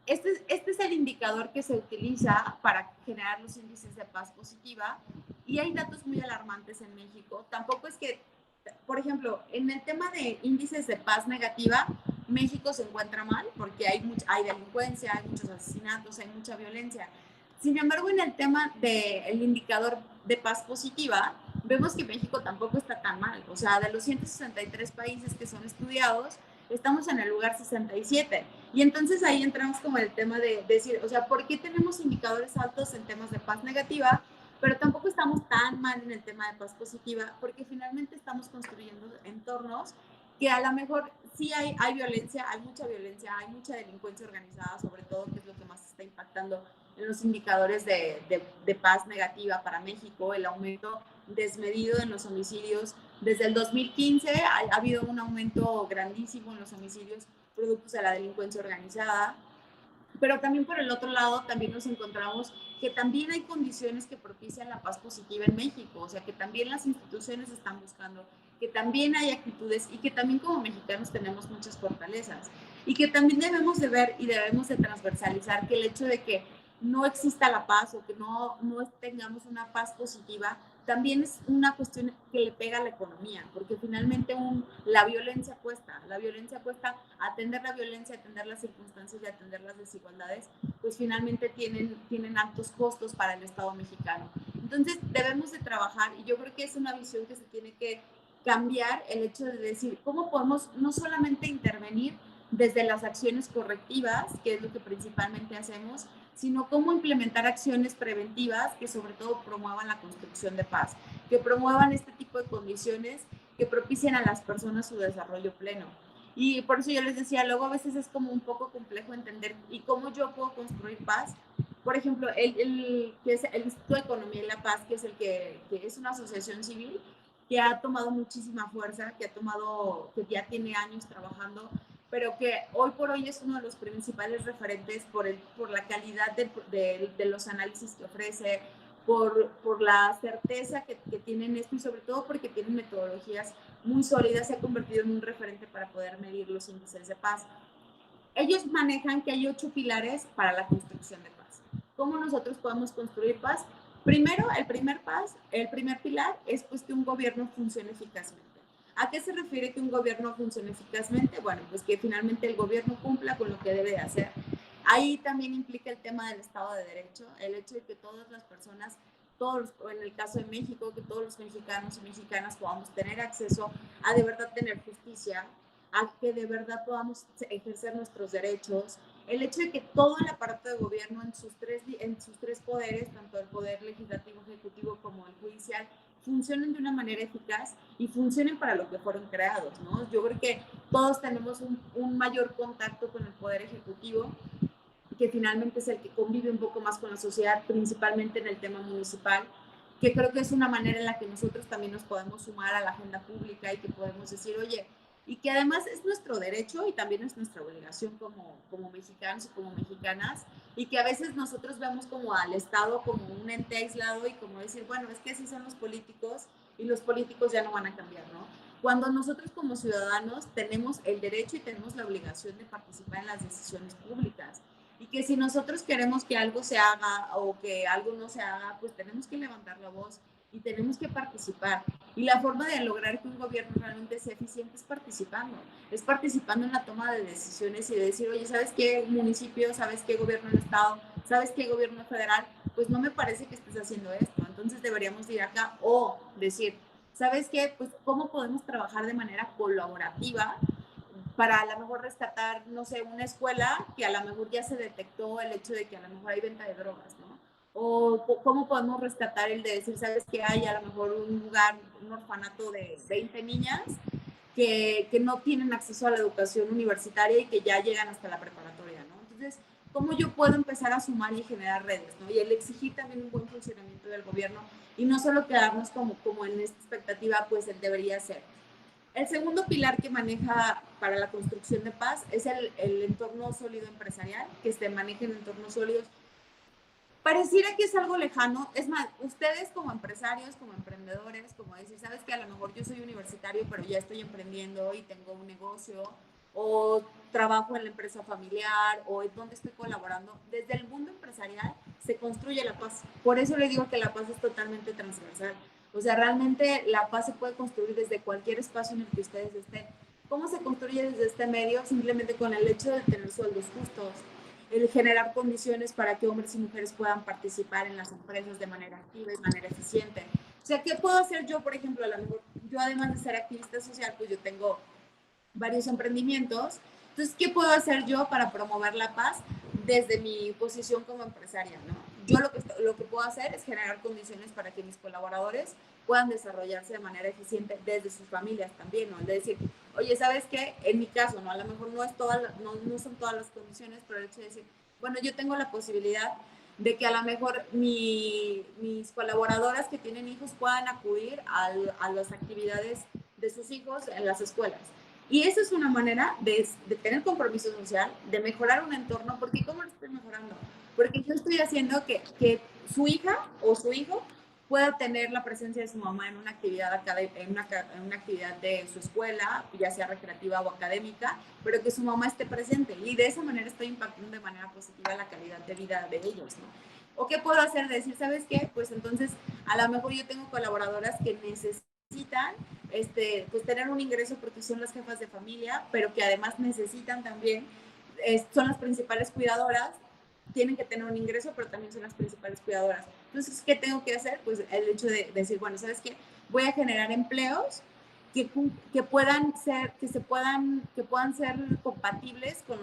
Speaker 7: Este es el indicador que se utiliza para generar los índices de paz positiva y hay datos muy alarmantes en México. Tampoco es que, por ejemplo, en el tema de índices de paz negativa, México se encuentra mal porque hay delincuencia, hay muchos asesinatos, hay mucha violencia. Sin embargo, en el tema del indicador de paz positiva, vemos que México tampoco está tan mal. O sea, de los 163 países que son estudiados, estamos en el lugar 67. Y entonces ahí entramos como el tema de decir, o sea, ¿por qué tenemos indicadores altos en temas de paz negativa, pero tampoco estamos tan mal en el tema de paz positiva? Porque finalmente estamos construyendo entornos que a lo mejor sí hay violencia, hay mucha delincuencia organizada, sobre todo, que es lo que más está impactando en los indicadores de paz negativa para México, el aumento desmedido en los homicidios. Desde el 2015 ha habido un aumento grandísimo en los homicidios productos de la delincuencia organizada, pero también por el otro lado también nos encontramos que también hay condiciones que propician la paz positiva en México, o sea que también las instituciones están buscando, que también hay actitudes y que también como mexicanos tenemos muchas fortalezas y que también debemos de ver y debemos de transversalizar que el hecho de que no exista la paz o que no tengamos una paz positiva también es una cuestión que le pega a la economía, porque finalmente la violencia cuesta, atender la violencia, atender las circunstancias y atender las desigualdades, pues finalmente tienen altos costos para el Estado mexicano. Entonces debemos de trabajar y yo creo que es una visión que se tiene que cambiar, el hecho de decir cómo podemos no solamente intervenir desde las acciones correctivas, que es lo que principalmente hacemos, sino cómo implementar acciones preventivas que sobre todo promuevan la construcción de paz, que promuevan este tipo de condiciones que propicien a las personas su desarrollo pleno. Y por eso yo les decía, luego a veces es como un poco complejo entender y cómo yo puedo construir paz. Por ejemplo, que es el Instituto de Economía y la Paz, que es una asociación civil que ha tomado muchísima fuerza, que ya tiene años trabajando, pero que hoy por hoy es uno de los principales referentes por la calidad de los análisis que ofrece, por la certeza que tienen esto y sobre todo porque tienen metodologías muy sólidas, se ha convertido en un referente para poder medir los índices de paz. Ellos manejan que hay 8 pilares para la construcción de paz. ¿Cómo nosotros podemos construir paz? Primero, el primer pilar es pues que un gobierno funcione eficazmente. ¿A qué se refiere que un gobierno funcione eficazmente? Bueno, pues que finalmente el gobierno cumpla con lo que debe de hacer. Ahí también implica el tema del Estado de Derecho, el hecho de que todas las personas, en el caso de México, que todos los mexicanos y mexicanas podamos tener acceso a de verdad tener justicia, a que de verdad podamos ejercer nuestros derechos, el hecho de que todo el aparato de gobierno en sus tres poderes, tanto el poder legislativo, ejecutivo como el judicial, funcionen de una manera eficaz y funcionen para lo que fueron creados, ¿no? Yo creo que todos tenemos un mayor contacto con el poder ejecutivo, que finalmente es el que convive un poco más con la sociedad, principalmente en el tema municipal, que creo que es una manera en la que nosotros también nos podemos sumar a la agenda pública y que podemos decir, oye, y que además es nuestro derecho y también es nuestra obligación como mexicanos y como mexicanas, y que a veces nosotros vemos como al Estado como un ente aislado y como decir, bueno, es que así son los políticos y los políticos ya no van a cambiar, ¿no? Cuando nosotros como ciudadanos tenemos el derecho y tenemos la obligación de participar en las decisiones públicas. Y que si nosotros queremos que algo se haga o que algo no se haga, pues tenemos que levantar la voz y tenemos que participar. Y la forma de lograr que un gobierno realmente sea eficiente es participando en la toma de decisiones y de decir, oye, ¿sabes qué municipio? ¿Sabes qué gobierno del estado? ¿Sabes qué gobierno federal? Pues no me parece que estés haciendo esto, entonces deberíamos ir acá o decir, ¿sabes qué? Pues cómo podemos trabajar de manera colaborativa para a lo mejor rescatar, no sé, una escuela que a lo mejor ya se detectó el hecho de que a lo mejor hay venta de drogas, ¿no? O cómo podemos rescatar el de decir, ¿sabes qué? Hay a lo mejor un lugar, un orfanato de 20 niñas que no tienen acceso a la educación universitaria y que ya llegan hasta la preparatoria, ¿no? Entonces, ¿cómo yo puedo empezar a sumar y generar redes, ¿no? Y el exigir también un buen funcionamiento del gobierno y no solo quedarnos como en esta expectativa, pues él debería ser. El segundo pilar que maneja para la construcción de paz es el entorno sólido empresarial, que se manejen entornos sólidos. Pareciera que es algo lejano, es más, ustedes como empresarios, como emprendedores, como decir, sabes que a lo mejor yo soy universitario, pero ya estoy emprendiendo y tengo un negocio, o trabajo en la empresa familiar, o en donde estoy colaborando, desde el mundo empresarial se construye la paz. Por eso le digo que la paz es totalmente transversal. O sea, realmente la paz se puede construir desde cualquier espacio en el que ustedes estén. ¿Cómo se construye desde este medio? Simplemente con el hecho de tener sueldos justos, el generar condiciones para que hombres y mujeres puedan participar en las empresas de manera activa y de manera eficiente. O sea, ¿qué puedo hacer yo, por ejemplo? A lo mejor yo, además de ser activista social, pues yo tengo varios emprendimientos. Entonces, ¿qué puedo hacer yo para promover la paz desde mi posición como empresaria, ¿no? Yo lo que puedo hacer es generar condiciones para que mis colaboradores puedan desarrollarse de manera eficiente desde sus familias también, ¿no? Es decir, oye, ¿sabes qué? En mi caso, ¿no? A lo mejor no son todas las condiciones, pero el hecho de decir, bueno, yo tengo la posibilidad de que a lo mejor mis colaboradoras que tienen hijos puedan acudir a las actividades de sus hijos en las escuelas. Y esa es una manera de tener compromiso social, de mejorar un entorno, porque ¿cómo lo estoy mejorando? Porque yo estoy haciendo que su hija o su hijo pueda tener la presencia de su mamá en una actividad, en una actividad de su escuela, ya sea recreativa o académica, pero que su mamá esté presente. Y de esa manera estoy impactando de manera positiva la calidad de vida de ellos, ¿no? ¿O qué puedo hacer? Decir, ¿sabes qué? Pues entonces, a lo mejor yo tengo colaboradoras que necesitan pues tener un ingreso porque son las jefas de familia, pero que además necesitan también, son las principales cuidadoras, tienen que tener un ingreso, pero también son las principales cuidadoras. Entonces, ¿qué tengo que hacer? Pues el hecho de decir, bueno, ¿sabes qué? Voy a generar empleos que puedan ser compatibles con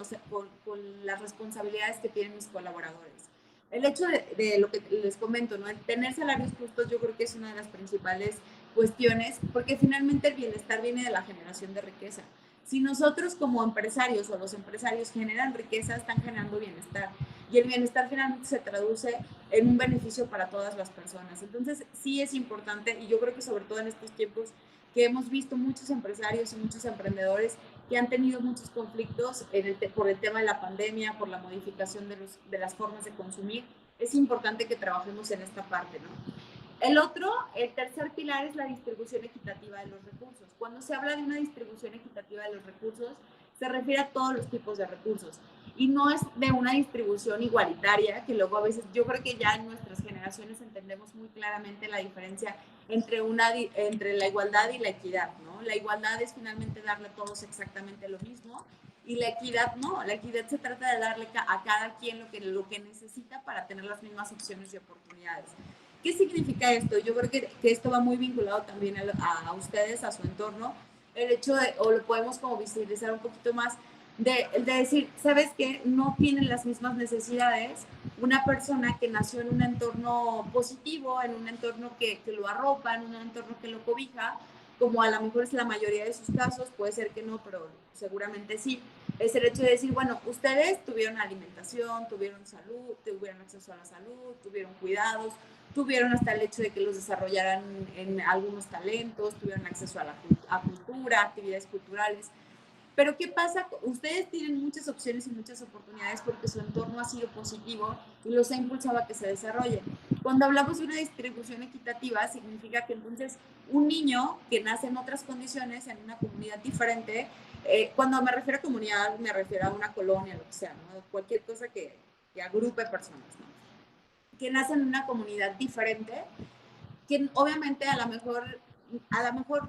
Speaker 7: las responsabilidades que tienen mis colaboradores. El hecho de lo que les comento, ¿no? El tener salarios justos yo creo que es una de las principales cuestiones, porque finalmente el bienestar viene de la generación de riqueza. Si nosotros como empresarios o los empresarios generan riqueza, están generando bienestar. Y el bienestar finalmente se traduce en un beneficio para todas las personas. Entonces, sí es importante, y yo creo que sobre todo en estos tiempos que hemos visto muchos empresarios y muchos emprendedores que han tenido muchos conflictos por el tema de la pandemia, por la modificación de las formas de consumir, es importante que trabajemos en esta parte, ¿no? El tercer pilar es la distribución equitativa de los recursos. Cuando se habla de una distribución equitativa de los recursos, se refiere a todos los tipos de recursos y no es de una distribución igualitaria, que luego a veces yo creo que ya en nuestras generaciones entendemos muy claramente la diferencia entre la igualdad y la equidad, ¿no? La igualdad es finalmente darle a todos exactamente lo mismo y la equidad no, la equidad se trata de darle a cada quien lo que necesita para tener las mismas opciones y oportunidades. ¿Qué significa esto? Yo creo que esto va muy vinculado también a ustedes, a su entorno, el hecho de, o lo podemos como visibilizar un poquito más, de decir, ¿sabes qué? No tienen las mismas necesidades una persona que nació en un entorno positivo, en un entorno que lo arropa, en un entorno que lo cobija, como a lo mejor es la mayoría de sus casos, puede ser que no, pero seguramente sí. Es el hecho de decir, bueno, ustedes tuvieron alimentación, tuvieron salud, tuvieron acceso a la salud, tuvieron cuidados, tuvieron hasta el hecho de que los desarrollaran en algunos talentos, tuvieron acceso a cultura, actividades culturales. Pero ¿qué pasa? Ustedes tienen muchas opciones y muchas oportunidades porque su entorno ha sido positivo y los ha impulsado a que se desarrollen. Cuando hablamos de una distribución equitativa, significa que entonces un niño que nace en otras condiciones, en una comunidad diferente, cuando me refiero a comunidad, me refiero a una colonia, lo que sea, ¿no? Cualquier cosa que agrupe personas, ¿no? Que nacen en una comunidad diferente, que obviamente a lo mejor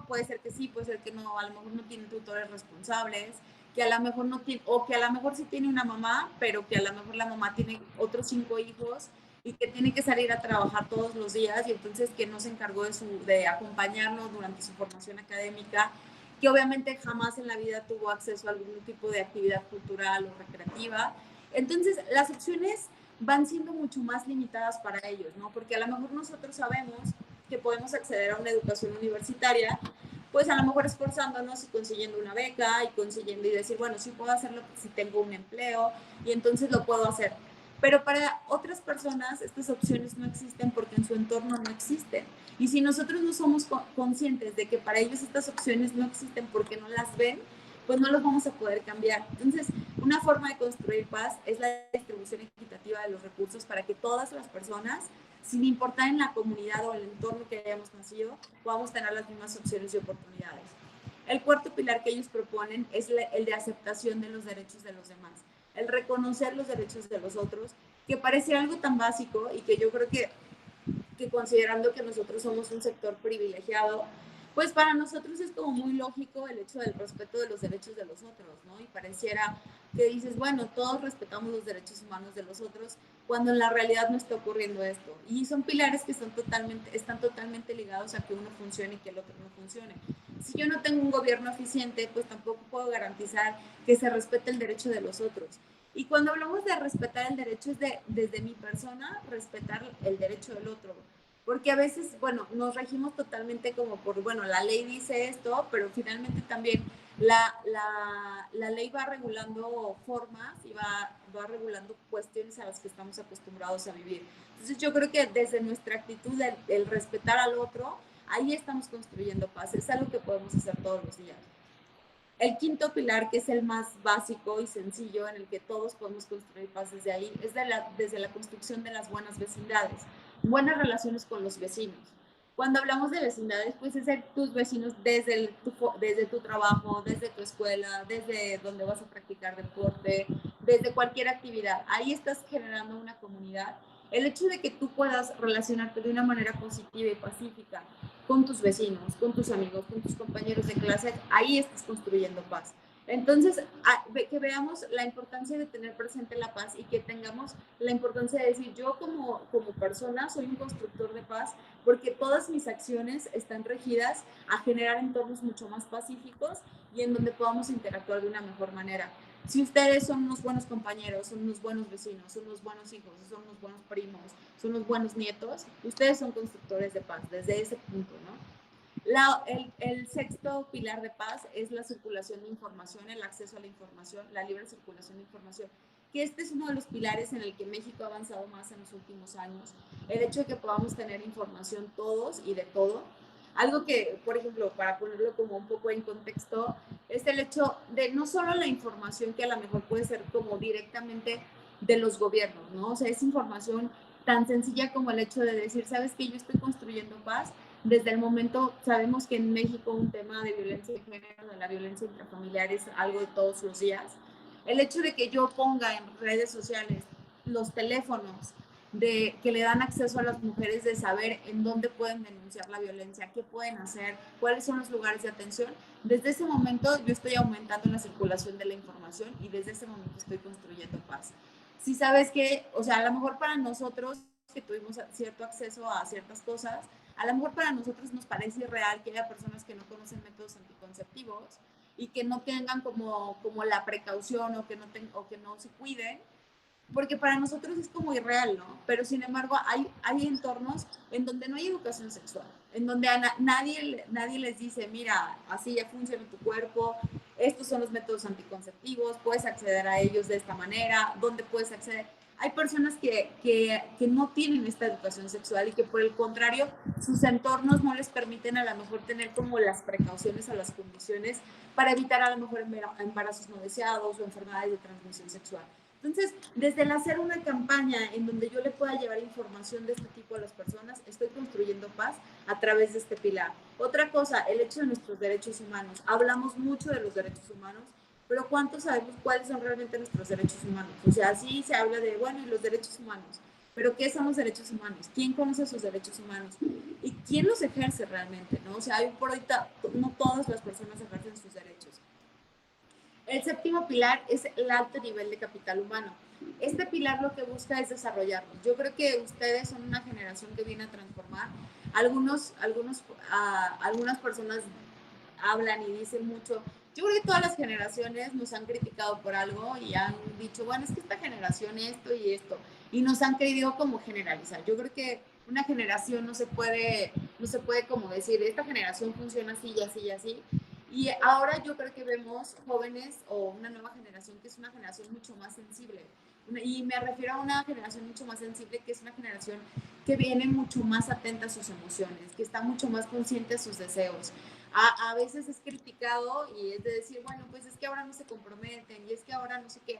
Speaker 7: puede ser que sí, puede ser que no, a lo mejor no tienen tutores responsables, que a lo mejor no tiene, o que a lo mejor sí tiene una mamá, pero que a lo mejor la mamá tiene otros 5 hijos y que tiene que salir a trabajar todos los días y entonces que no se encargó de acompañarnos durante su formación académica, que obviamente jamás en la vida tuvo acceso a algún tipo de actividad cultural o recreativa. Entonces, las opciones van siendo mucho más limitadas para ellos, ¿no? Porque a lo mejor nosotros sabemos que podemos acceder a una educación universitaria, pues a lo mejor esforzándonos y consiguiendo una beca y consiguiendo y decir, bueno, sí puedo hacerlo si tengo un empleo y entonces lo puedo hacer. Pero para otras personas estas opciones no existen porque en su entorno no existen. Y si nosotros no somos conscientes de que para ellos estas opciones no existen porque no las ven, pues no los vamos a poder cambiar. Entonces, una forma de construir paz es la distribución equitativa de los recursos para que todas las personas, sin importar en la comunidad o el entorno que hayamos nacido, podamos tener las mismas opciones y oportunidades. El cuarto pilar que ellos proponen es el de aceptación de los derechos de los demás, el reconocer los derechos de los otros, que parece algo tan básico y que yo creo que considerando que nosotros somos un sector privilegiado, pues para nosotros es como muy lógico el hecho del respeto de los derechos de los otros, ¿no? Y pareciera que dices, bueno, todos respetamos los derechos humanos de los otros, cuando en la realidad no está ocurriendo esto. Y son pilares que están totalmente ligados a que uno funcione y que el otro no funcione. Si yo no tengo un gobierno eficiente, pues tampoco puedo garantizar que se respete el derecho de los otros. Y cuando hablamos de respetar el derecho es desde mi persona, respetar el derecho del otro. Porque a veces, bueno, nos regimos totalmente como por, bueno, la ley dice esto, pero finalmente también la ley va regulando formas y va regulando cuestiones a las que estamos acostumbrados a vivir. Entonces yo creo que desde nuestra actitud, el respetar al otro, ahí estamos construyendo paz. Es algo que podemos hacer todos los días. El quinto pilar, que es el más básico y sencillo, en el que todos podemos construir paz desde ahí, es desde la construcción de las buenas vecindades, buenas relaciones con los vecinos. Cuando hablamos de vecindades, pues es ser tus vecinos desde tu trabajo, desde tu escuela, desde donde vas a practicar deporte, desde cualquier actividad. Ahí estás generando una comunidad. El hecho de que tú puedas relacionarte de una manera positiva y pacífica con tus vecinos, con tus amigos, con tus compañeros de clase, ahí estás construyendo paz. Entonces, que veamos la importancia de tener presente la paz y que tengamos la importancia de decir, yo como persona soy un constructor de paz porque todas mis acciones están regidas a generar entornos mucho más pacíficos y en donde podamos interactuar de una mejor manera. Si ustedes son unos buenos compañeros, son unos buenos vecinos, son unos buenos hijos, son unos buenos primos, son unos buenos nietos, ustedes son constructores de paz desde ese punto, ¿no? El sexto pilar de paz es la circulación de información, el acceso a la información, la libre circulación de información, que este es uno de los pilares en el que México ha avanzado más en los últimos años. El hecho de que podamos tener información todos y de todo. Algo que, por ejemplo, para ponerlo como un poco en contexto, es el hecho de no solo la información que a lo mejor puede ser como directamente de los gobiernos, ¿no? O sea, es información tan sencilla como el hecho de decir, ¿sabes qué? Yo estoy construyendo paz. Desde el momento, sabemos que en México un tema de violencia de género, de la violencia intrafamiliar es algo de todos los días. El hecho de que yo ponga en redes sociales los teléfonos que le dan acceso a las mujeres de saber en dónde pueden denunciar la violencia, qué pueden hacer, cuáles son los lugares de atención, desde ese momento yo estoy aumentando la circulación de la información y desde ese momento estoy construyendo paz. Si sabes que, o sea, a lo mejor para nosotros que tuvimos cierto acceso a ciertas cosas, a lo mejor para nosotros nos parece irreal que haya personas que no conocen métodos anticonceptivos y que no tengan como la precaución o que no se cuiden, porque para nosotros es como irreal, ¿no? Pero sin embargo hay entornos en donde no hay educación sexual, en donde nadie les dice, mira, así ya funciona tu cuerpo, estos son los métodos anticonceptivos, puedes acceder a ellos de esta manera, ¿dónde puedes acceder? Hay personas que no tienen esta educación sexual y que por el contrario, sus entornos no les permiten a lo mejor tener como las precauciones o las condiciones para evitar a lo mejor embarazos no deseados o enfermedades de transmisión sexual. Entonces, desde el hacer una campaña en donde yo le pueda llevar información de este tipo a las personas, estoy construyendo paz a través de este pilar. Otra cosa, el hecho de nuestros derechos humanos. Hablamos mucho de los derechos humanos, pero ¿cuántos sabemos cuáles son realmente nuestros derechos humanos? O sea, sí se habla de, bueno, y los derechos humanos. Pero ¿qué son los derechos humanos? ¿Quién conoce sus derechos humanos? ¿Y quién los ejerce realmente? ¿No? O sea, por ahorita no todas las personas ejercen sus derechos. El séptimo pilar es el alto nivel de capital humano. Este pilar lo que busca es desarrollarnos. Yo creo que ustedes son una generación que viene a transformar. Algunas personas hablan y dicen mucho. Yo creo que todas las generaciones nos han criticado por algo y han dicho, bueno, es que esta generación esto y esto. Y nos han querido como generalizar. Yo creo que una generación no se puede como decir, esta generación funciona así y así y así. Y ahora yo creo que vemos jóvenes o una nueva generación que es una generación mucho más sensible. Y me refiero a una generación mucho más sensible, que es una generación que viene mucho más atenta a sus emociones, que está mucho más consciente de sus deseos. A veces es criticado y es de decir, bueno, pues es que ahora no se comprometen y es que ahora no sé qué.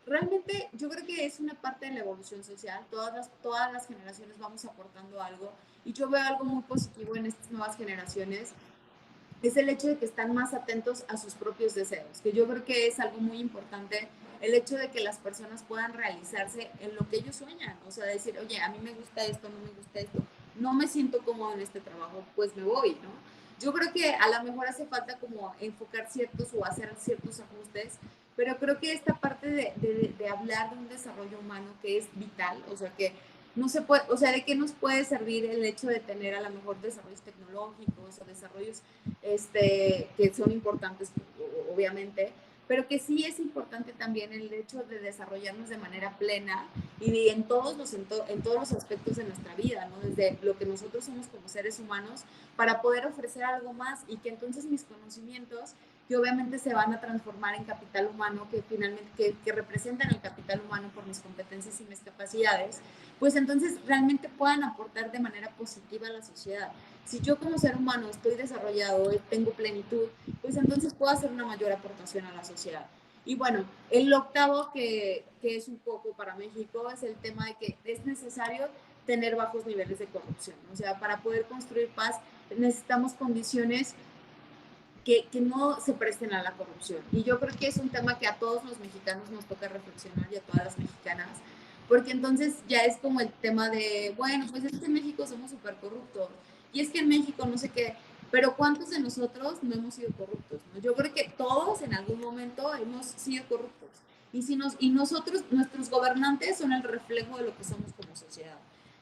Speaker 7: Realmente yo creo que es una parte de la evolución social. Todas las generaciones vamos aportando algo y yo veo algo muy positivo en estas nuevas generaciones. Es el hecho de que están más atentos a sus propios deseos, que yo creo que es algo muy importante, el hecho de que las personas puedan realizarse en lo que ellos sueñan, o sea, decir, oye, a mí me gusta esto, no me gusta esto, no me siento cómodo en este trabajo, pues me voy, ¿no? Yo creo que a lo mejor hace falta como enfocar ciertos o hacer ciertos ajustes, pero creo que esta parte de hablar de un desarrollo humano que es vital, o sea, que no se puede, o sea, ¿de qué nos puede servir el hecho de tener a lo mejor desarrollos tecnológicos o desarrollos que son importantes, obviamente, pero que sí es importante también el hecho de desarrollarnos de manera plena y en todos los aspectos de nuestra vida, ¿no? Desde lo que nosotros somos como seres humanos, para poder ofrecer algo más y que entonces mis conocimientos, que obviamente se van a transformar en capital humano, que finalmente que representan el capital humano por mis competencias y mis capacidades, pues entonces realmente puedan aportar de manera positiva a la sociedad. Si yo como ser humano estoy desarrollado, tengo plenitud, pues entonces puedo hacer una mayor aportación a la sociedad. Y bueno, el octavo que es un poco para México es el tema de que es necesario tener bajos niveles de corrupción. O sea, para poder construir paz necesitamos condiciones que no se presten a la corrupción. Y yo creo que es un tema que a todos los mexicanos nos toca reflexionar y a todas las mexicanas, porque entonces ya es como el tema de, bueno, pues es que en México somos súper corruptos, y es que en México no sé qué, pero ¿cuántos de nosotros no hemos sido corruptos? ¿No? Yo creo que todos en algún momento hemos sido corruptos, y nosotros, nuestros gobernantes son el reflejo de lo que somos como sociedad.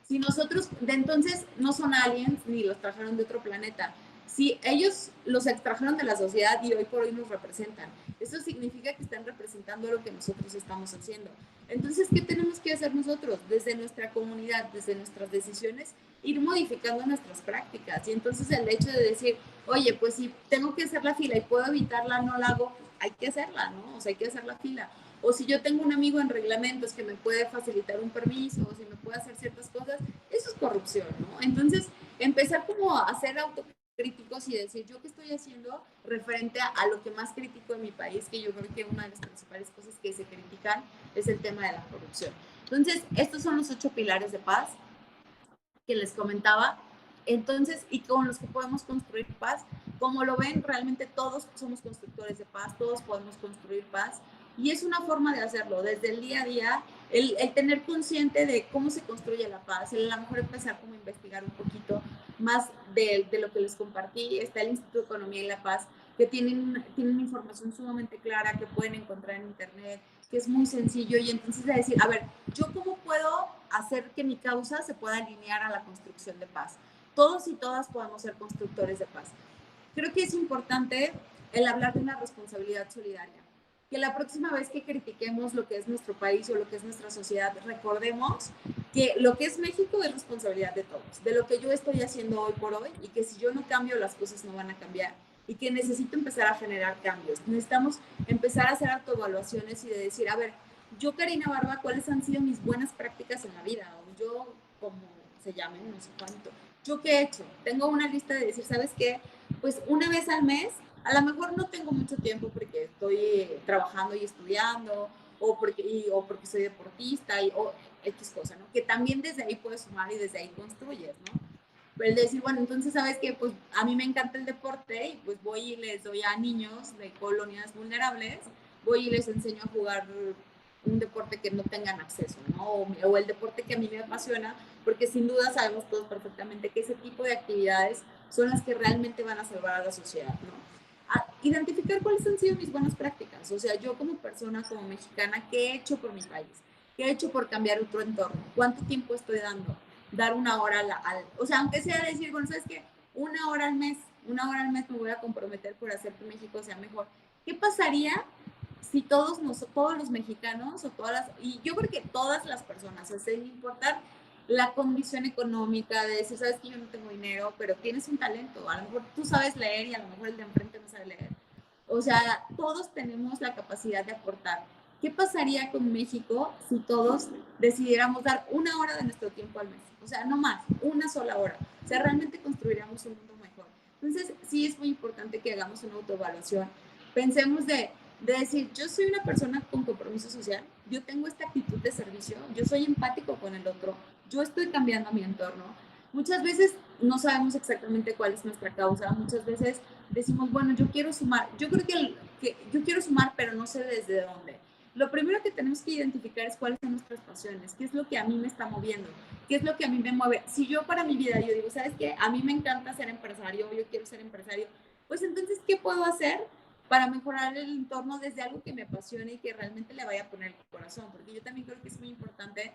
Speaker 7: Si nosotros, de entonces, no son aliens, ni los trajeron de otro planeta, si ellos los extrajeron de la sociedad y hoy por hoy nos representan, eso significa que están representando lo que nosotros estamos haciendo. Entonces, ¿qué tenemos que hacer nosotros? Desde nuestra comunidad, desde nuestras decisiones, ir modificando nuestras prácticas. Y entonces el hecho de decir, oye, pues si tengo que hacer la fila y puedo evitarla, no la hago, hay que hacerla, ¿no? O sea, hay que hacer la fila. O si yo tengo un amigo en reglamentos que me puede facilitar un permiso, o si me puede hacer ciertas cosas, eso es corrupción, ¿no? Entonces, empezar como a hacer autocrítica críticos y decir, ¿yo qué estoy haciendo referente a lo que más critico en mi país? Que yo creo que una de las principales cosas que se critican es el tema de la corrupción. Entonces, estos son los 8 pilares de paz que les comentaba. Entonces, y con los que podemos construir paz. Como lo ven, realmente todos somos constructores de paz, todos podemos construir paz. Y es una forma de hacerlo, desde el día a día, el tener consciente de cómo se construye la paz, el a lo mejor empezar como a investigar un poquito más de lo que les compartí. Está el Instituto de Economía y la Paz, que tienen información sumamente clara que pueden encontrar en internet, que es muy sencillo, y entonces de decir, a ver, ¿yo cómo puedo hacer que mi causa se pueda alinear a la construcción de paz? Todos y todas podemos ser constructores de paz. Creo que es importante el hablar de una responsabilidad solidaria, que la próxima vez que critiquemos lo que es nuestro país o lo que es nuestra sociedad, recordemos que lo que es México es responsabilidad de todos, de lo que yo estoy haciendo hoy por hoy, y que si yo no cambio, las cosas no van a cambiar, y que necesito empezar a generar cambios. Necesitamos empezar a hacer autoevaluaciones y de decir, a ver, yo, Karina Barba, ¿cuáles han sido mis buenas prácticas en la vida? O yo, como se llame, no sé cuánto. ¿Yo qué he hecho? Tengo una lista de decir, ¿sabes qué? Pues una vez al mes, a lo mejor no tengo mucho tiempo porque estoy trabajando y estudiando, o porque soy deportista, o X cosa, ¿no? Que también desde ahí puedes sumar y desde ahí construyes, ¿no? Pero el decir, bueno, entonces, ¿sabes qué? Pues a mí me encanta el deporte y pues voy y les doy a niños de colonias vulnerables, voy y les enseño a jugar un deporte que no tengan acceso, ¿no? O el deporte que a mí me apasiona, porque sin duda sabemos todos perfectamente que ese tipo de actividades son las que realmente van a salvar a la sociedad, ¿no? Identificar cuáles han sido mis buenas prácticas, o sea, yo como persona, como mexicana, ¿qué he hecho por mi país? ¿Qué he hecho por cambiar otro entorno? ¿Cuánto tiempo estoy dando? Dar una hora o sea, aunque sea decir, bueno, ¿sabes qué? Una hora al mes me voy a comprometer por hacer que México sea mejor. ¿Qué pasaría si todos los mexicanos, o y yo creo que todas las personas, o sea, sin importar la condición económica, de decir, sabes que yo no tengo dinero, pero tienes un talento, a lo mejor tú sabes leer y a lo mejor el de enfrente no sabe leer. O sea, todos tenemos la capacidad de aportar. ¿Qué pasaría con México si todos decidiéramos dar una hora de nuestro tiempo al mes? O sea, no más, una sola hora. O sea, realmente construiríamos un mundo mejor. Entonces, sí es muy importante que hagamos una autoevaluación. Pensemos de decir, yo soy una persona con compromiso social, yo tengo esta actitud de servicio, yo soy empático con el otro, yo estoy cambiando mi entorno. Muchas veces no sabemos exactamente cuál es nuestra causa, muchas veces decimos, bueno, yo quiero sumar, yo creo que yo quiero sumar, pero no sé desde dónde. Lo primero que tenemos que identificar es cuáles son nuestras pasiones, qué es lo que a mí me está moviendo, qué es lo que a mí me mueve. Si yo para mi vida, yo digo, ¿sabes qué? A mí me encanta ser empresario, yo quiero ser empresario, pues entonces, ¿qué puedo hacer para mejorar el entorno desde algo que me apasione y que realmente le vaya a poner el corazón? Porque yo también creo que es muy importante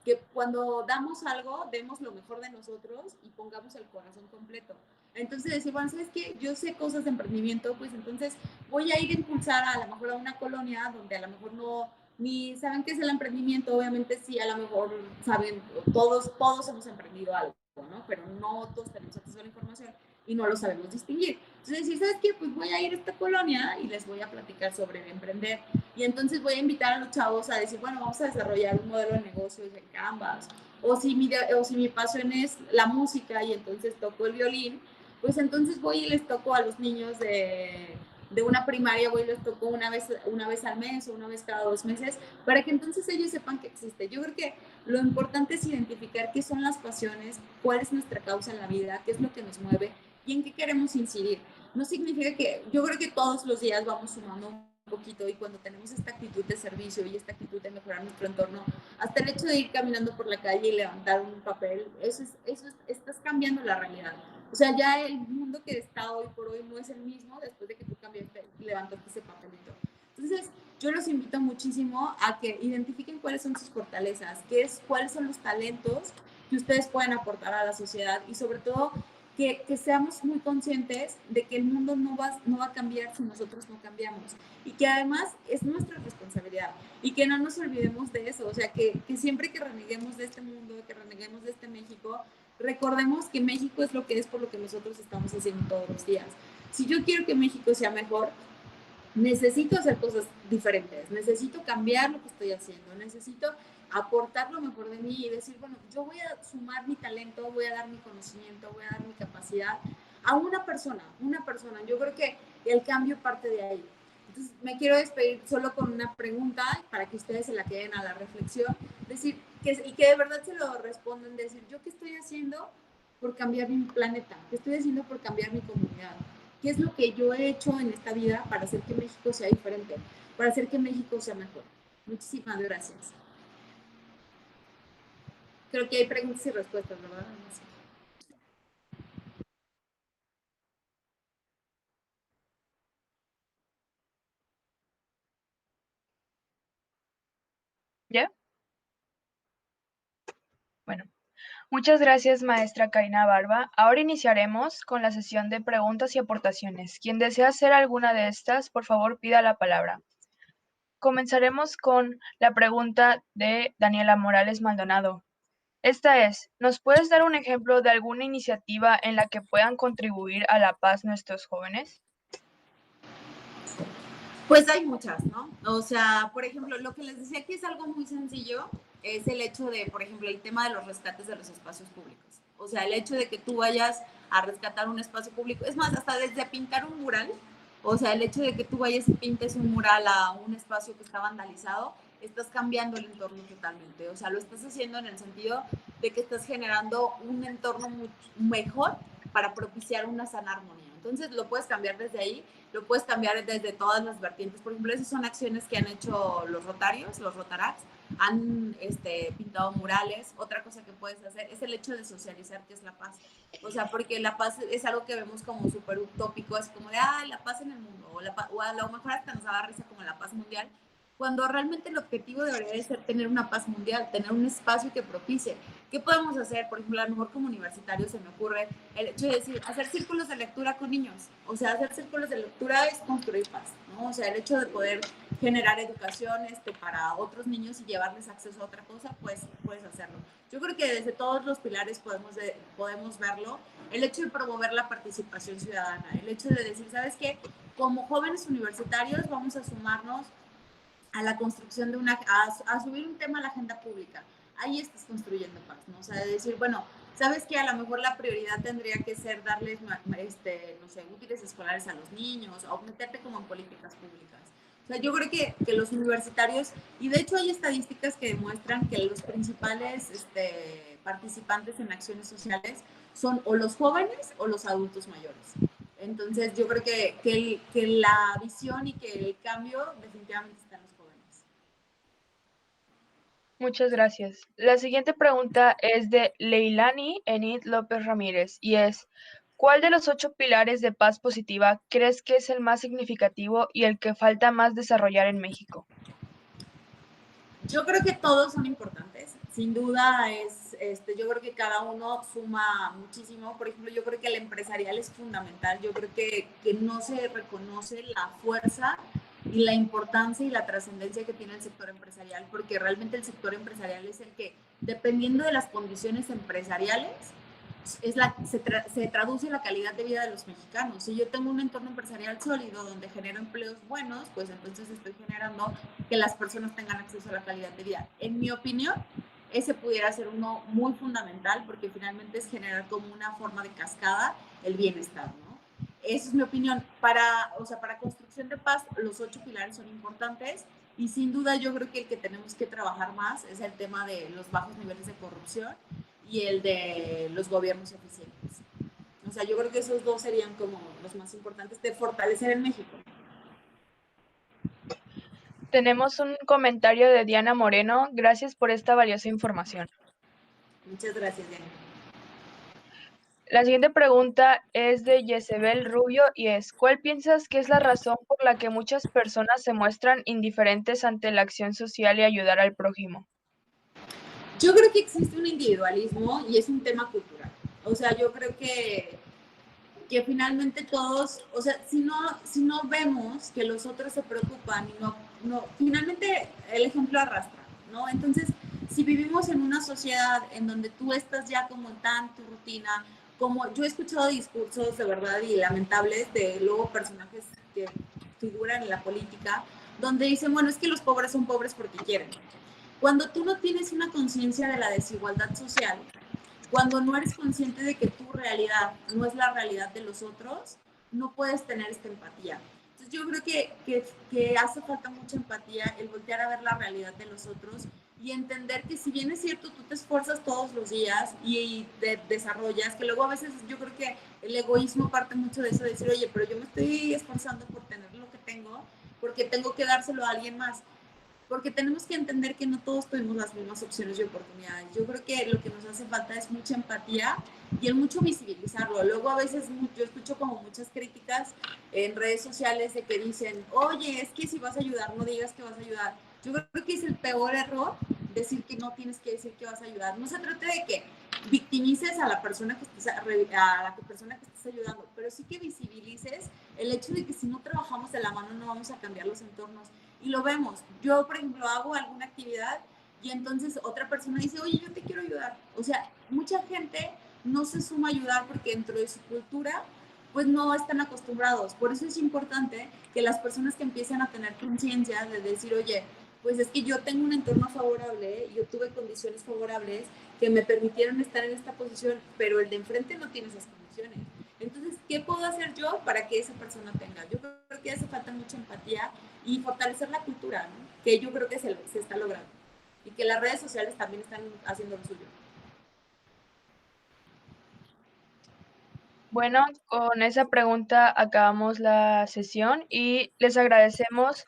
Speaker 7: que cuando damos algo, demos lo mejor de nosotros y pongamos el corazón completo. Entonces decir, bueno, ¿sabes qué? Yo sé cosas de emprendimiento, pues entonces voy a ir a impulsar a lo mejor a una colonia donde a lo mejor no, ni saben qué es el emprendimiento. Obviamente sí, a lo mejor saben, todos hemos emprendido algo, ¿no? Pero no todos tenemos acceso a la información y no lo sabemos distinguir. Entonces decir, ¿sabes qué? Pues voy a ir a esta colonia y les voy a platicar sobre emprender. Y entonces voy a invitar a los chavos a decir, bueno, vamos a desarrollar un modelo de negocios en Canvas. O si mi pasión es la música y entonces toco el violín, pues entonces voy y les toco a los niños de una primaria, voy y les toco una vez al mes o una vez cada 2 meses, para que entonces ellos sepan que existe. Yo creo que lo importante es identificar qué son las pasiones, cuál es nuestra causa en la vida, qué es lo que nos mueve y en qué queremos incidir. No significa que, yo creo que todos los días vamos sumando un poquito, y cuando tenemos esta actitud de servicio y esta actitud de mejorar nuestro entorno, hasta el hecho de ir caminando por la calle y levantar un papel, estás cambiando la realidad. O sea, ya el mundo que está hoy por hoy no es el mismo después de que tú cambiaste y levantaste ese papelito. Entonces, yo los invito muchísimo a que identifiquen cuáles son sus fortalezas, cuáles son los talentos que ustedes pueden aportar a la sociedad, y sobre todo que seamos muy conscientes de que el mundo no va a cambiar si nosotros no cambiamos, y que además es nuestra responsabilidad, y que no nos olvidemos de eso. O sea, que siempre que reneguemos de este mundo, que reneguemos de este México, recordemos que México es lo que es por lo que nosotros estamos haciendo todos los días. Si yo quiero que México sea mejor, necesito hacer cosas diferentes, necesito cambiar lo que estoy haciendo, necesito aportar lo mejor de mí y decir, bueno, yo voy a sumar mi talento, voy a dar mi conocimiento, voy a dar mi capacidad a una persona. Yo creo que el cambio parte de ahí. Entonces, me quiero despedir solo con una pregunta para que ustedes se la queden a la reflexión, decir, y que de verdad se lo respondan, decir, ¿yo qué estoy haciendo por cambiar mi planeta? ¿Qué estoy haciendo por cambiar mi comunidad? ¿Qué es lo que yo he hecho en esta vida para hacer que México sea diferente, para hacer que México sea mejor? Muchísimas gracias. Creo que hay preguntas y respuestas, ¿verdad? No sé.
Speaker 3: ¿Ya? Bueno, muchas gracias, maestra Karina Barba. Ahora iniciaremos con la sesión de preguntas y aportaciones. Quien desea hacer alguna de estas, por favor, pida la palabra. Comenzaremos con la pregunta de Daniela Morales Maldonado. Esta es, ¿nos puedes dar un ejemplo de alguna iniciativa en la que puedan contribuir a la paz nuestros jóvenes?
Speaker 7: Pues hay muchas, ¿no? O sea, por ejemplo, lo que les decía que es algo muy sencillo es el hecho de, por ejemplo, el tema de los rescates de los espacios públicos. O sea, el hecho de que tú vayas a rescatar un espacio público, es más, hasta desde pintar un mural, o sea, el hecho de que tú vayas y pintes un mural a un espacio que está vandalizado, estás cambiando el entorno totalmente. O sea, lo estás haciendo en el sentido de que estás generando un entorno mucho mejor para propiciar una sana armonía. Entonces, lo puedes cambiar desde ahí, lo puedes cambiar desde todas las vertientes. Por ejemplo, esas son acciones que han hecho los rotarios, los rotaracts, han pintado murales. Otra cosa que puedes hacer es el hecho de socializar, que es la paz. O sea, porque la paz es algo que vemos como súper utópico, es como de, la paz en el mundo, o a lo mejor hasta nos da risa como la paz mundial, cuando realmente el objetivo debería de ser tener una paz mundial, tener un espacio que propicie. ¿Qué podemos hacer? Por ejemplo, a lo mejor como universitarios se me ocurre el hecho de decir, hacer círculos de lectura con niños. O sea, hacer círculos de lectura es construir paz, ¿no? O sea, el hecho de poder generar educación para otros niños y llevarles acceso a otra cosa, pues puedes hacerlo. Yo creo que desde todos los pilares podemos verlo. El hecho de promover la participación ciudadana, el hecho de decir, ¿sabes qué? Como jóvenes universitarios vamos a sumarnos a la construcción de a subir un tema a la agenda pública. Ahí estás construyendo paz, ¿no? O sea, de decir, bueno, sabes que a lo mejor la prioridad tendría que ser darles, no sé, útiles escolares a los niños, o meterte como en políticas públicas. O sea, yo creo que los universitarios, y de hecho hay estadísticas que demuestran que los principales participantes en acciones sociales son o los jóvenes o los adultos mayores. Entonces, yo creo que la visión y que el cambio definitivamente está en los jóvenes.
Speaker 3: Muchas gracias. La siguiente pregunta es de Leilani Enid López Ramírez y es, ¿cuál de los 8 pilares de paz positiva crees que es el más significativo y el que falta más desarrollar en México?
Speaker 7: Yo creo que todos son importantes. Sin duda yo creo que cada uno suma muchísimo. Por ejemplo, yo creo que el empresarial es fundamental. Yo creo que no se reconoce la fuerza y la importancia y la trascendencia que tiene el sector empresarial, porque realmente el sector empresarial es el que, dependiendo de las condiciones empresariales, se traduce la calidad de vida de los mexicanos. Si yo tengo un entorno empresarial sólido donde genero empleos buenos, pues entonces estoy generando que las personas tengan acceso a la calidad de vida. En mi opinión, ese pudiera ser uno muy fundamental, porque finalmente es generar como una forma de cascada el bienestar, ¿no? Esa es mi opinión. Para construcción de paz, los 8 pilares son importantes, y sin duda yo creo que el que tenemos que trabajar más es el tema de los bajos niveles de corrupción y el de los gobiernos eficientes. O sea, yo creo que esos dos serían como los más importantes de fortalecer en México.
Speaker 3: Tenemos un comentario de Diana Moreno. Gracias por esta valiosa información.
Speaker 7: Muchas gracias, Diana.
Speaker 3: La siguiente pregunta es de Yesebel Rubio y es, ¿cuál piensas que es la razón por la que muchas personas se muestran indiferentes ante la acción social y ayudar al prójimo?
Speaker 7: Yo creo que existe un individualismo y es un tema cultural. O sea, yo creo que finalmente todos, o sea, si no vemos que los otros se preocupan y finalmente el ejemplo arrastra, ¿no? Entonces, si vivimos en una sociedad en donde tú estás ya como en tu rutina, como yo he escuchado discursos de verdad y lamentables de luego personajes que figuran en la política, donde dicen, bueno, es que los pobres son pobres porque quieren. Cuando tú no tienes una conciencia de la desigualdad social, Cuando no eres consciente de que tu realidad no es la realidad de los otros, no puedes tener esta empatía. Entonces yo creo que hace falta mucha empatía, el voltear a ver la realidad de los otros y entender que si bien es cierto, tú te esfuerzas todos los días y te desarrollas, que luego a veces yo creo que el egoísmo parte mucho de eso, de decir, oye, pero yo me estoy esforzando por tener lo que tengo, porque tengo que dárselo a alguien más. Porque tenemos que entender que no todos tenemos las mismas opciones y oportunidades. Yo creo que lo que nos hace falta es mucha empatía y el mucho visibilizarlo. Luego a veces yo escucho como muchas críticas en redes sociales de que dicen, oye, es que si vas a ayudar, no digas que vas a ayudar. Yo creo que es el peor error decir que no tienes que decir que vas a ayudar. No se trata de que victimices a la persona que estés ayudando, pero sí que visibilices el hecho de que si no trabajamos de la mano no vamos a cambiar los entornos. Y lo vemos. Yo, por ejemplo, hago alguna actividad y entonces otra persona dice, oye, yo te quiero ayudar. O sea, mucha gente no se suma a ayudar porque dentro de su cultura pues no están acostumbrados. Por eso es importante que las personas que empiecen a tener conciencia de decir, oye, pues es que yo tengo un entorno favorable, yo tuve condiciones favorables que me permitieron estar en esta posición, pero el de enfrente no tiene esas condiciones. Entonces, ¿qué puedo hacer yo para que esa persona tenga? Yo creo que hace falta mucha empatía y fortalecer la cultura, ¿no? Que yo creo que se está logrando. Y que las redes sociales también están haciendo lo suyo.
Speaker 3: Bueno, con esa pregunta acabamos la sesión y les agradecemos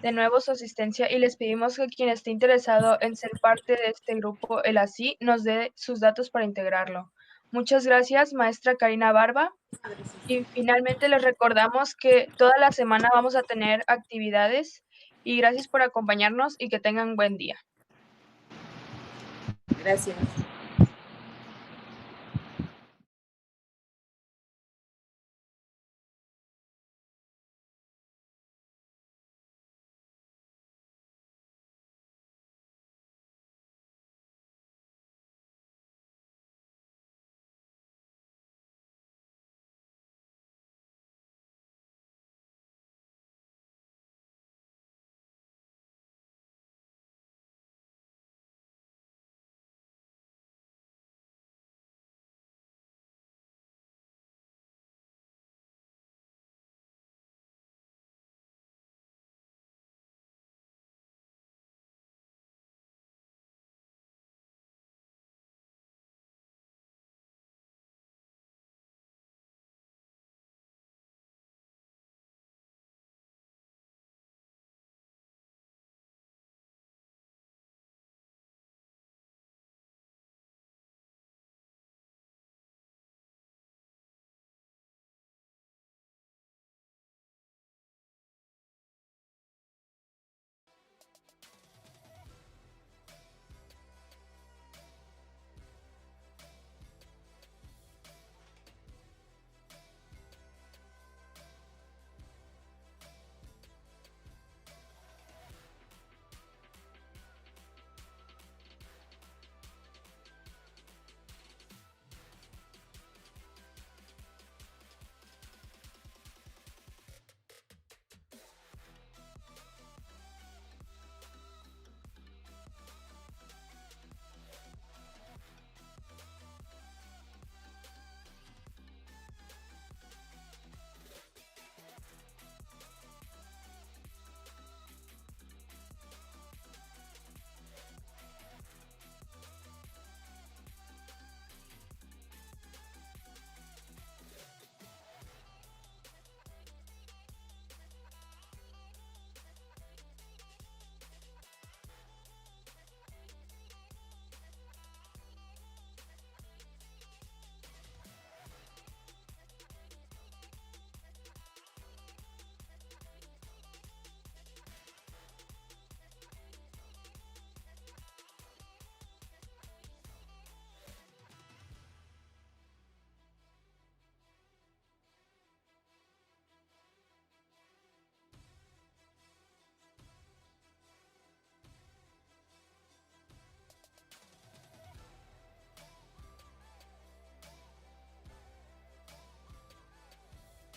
Speaker 3: de nuevo su asistencia y les pedimos que quien esté interesado en ser parte de este grupo, el ASI, nos dé sus datos para integrarlo. Muchas gracias, maestra Karina Barba. Y finalmente les recordamos que toda la semana vamos a tener actividades y gracias por acompañarnos y que tengan buen día.
Speaker 7: Gracias.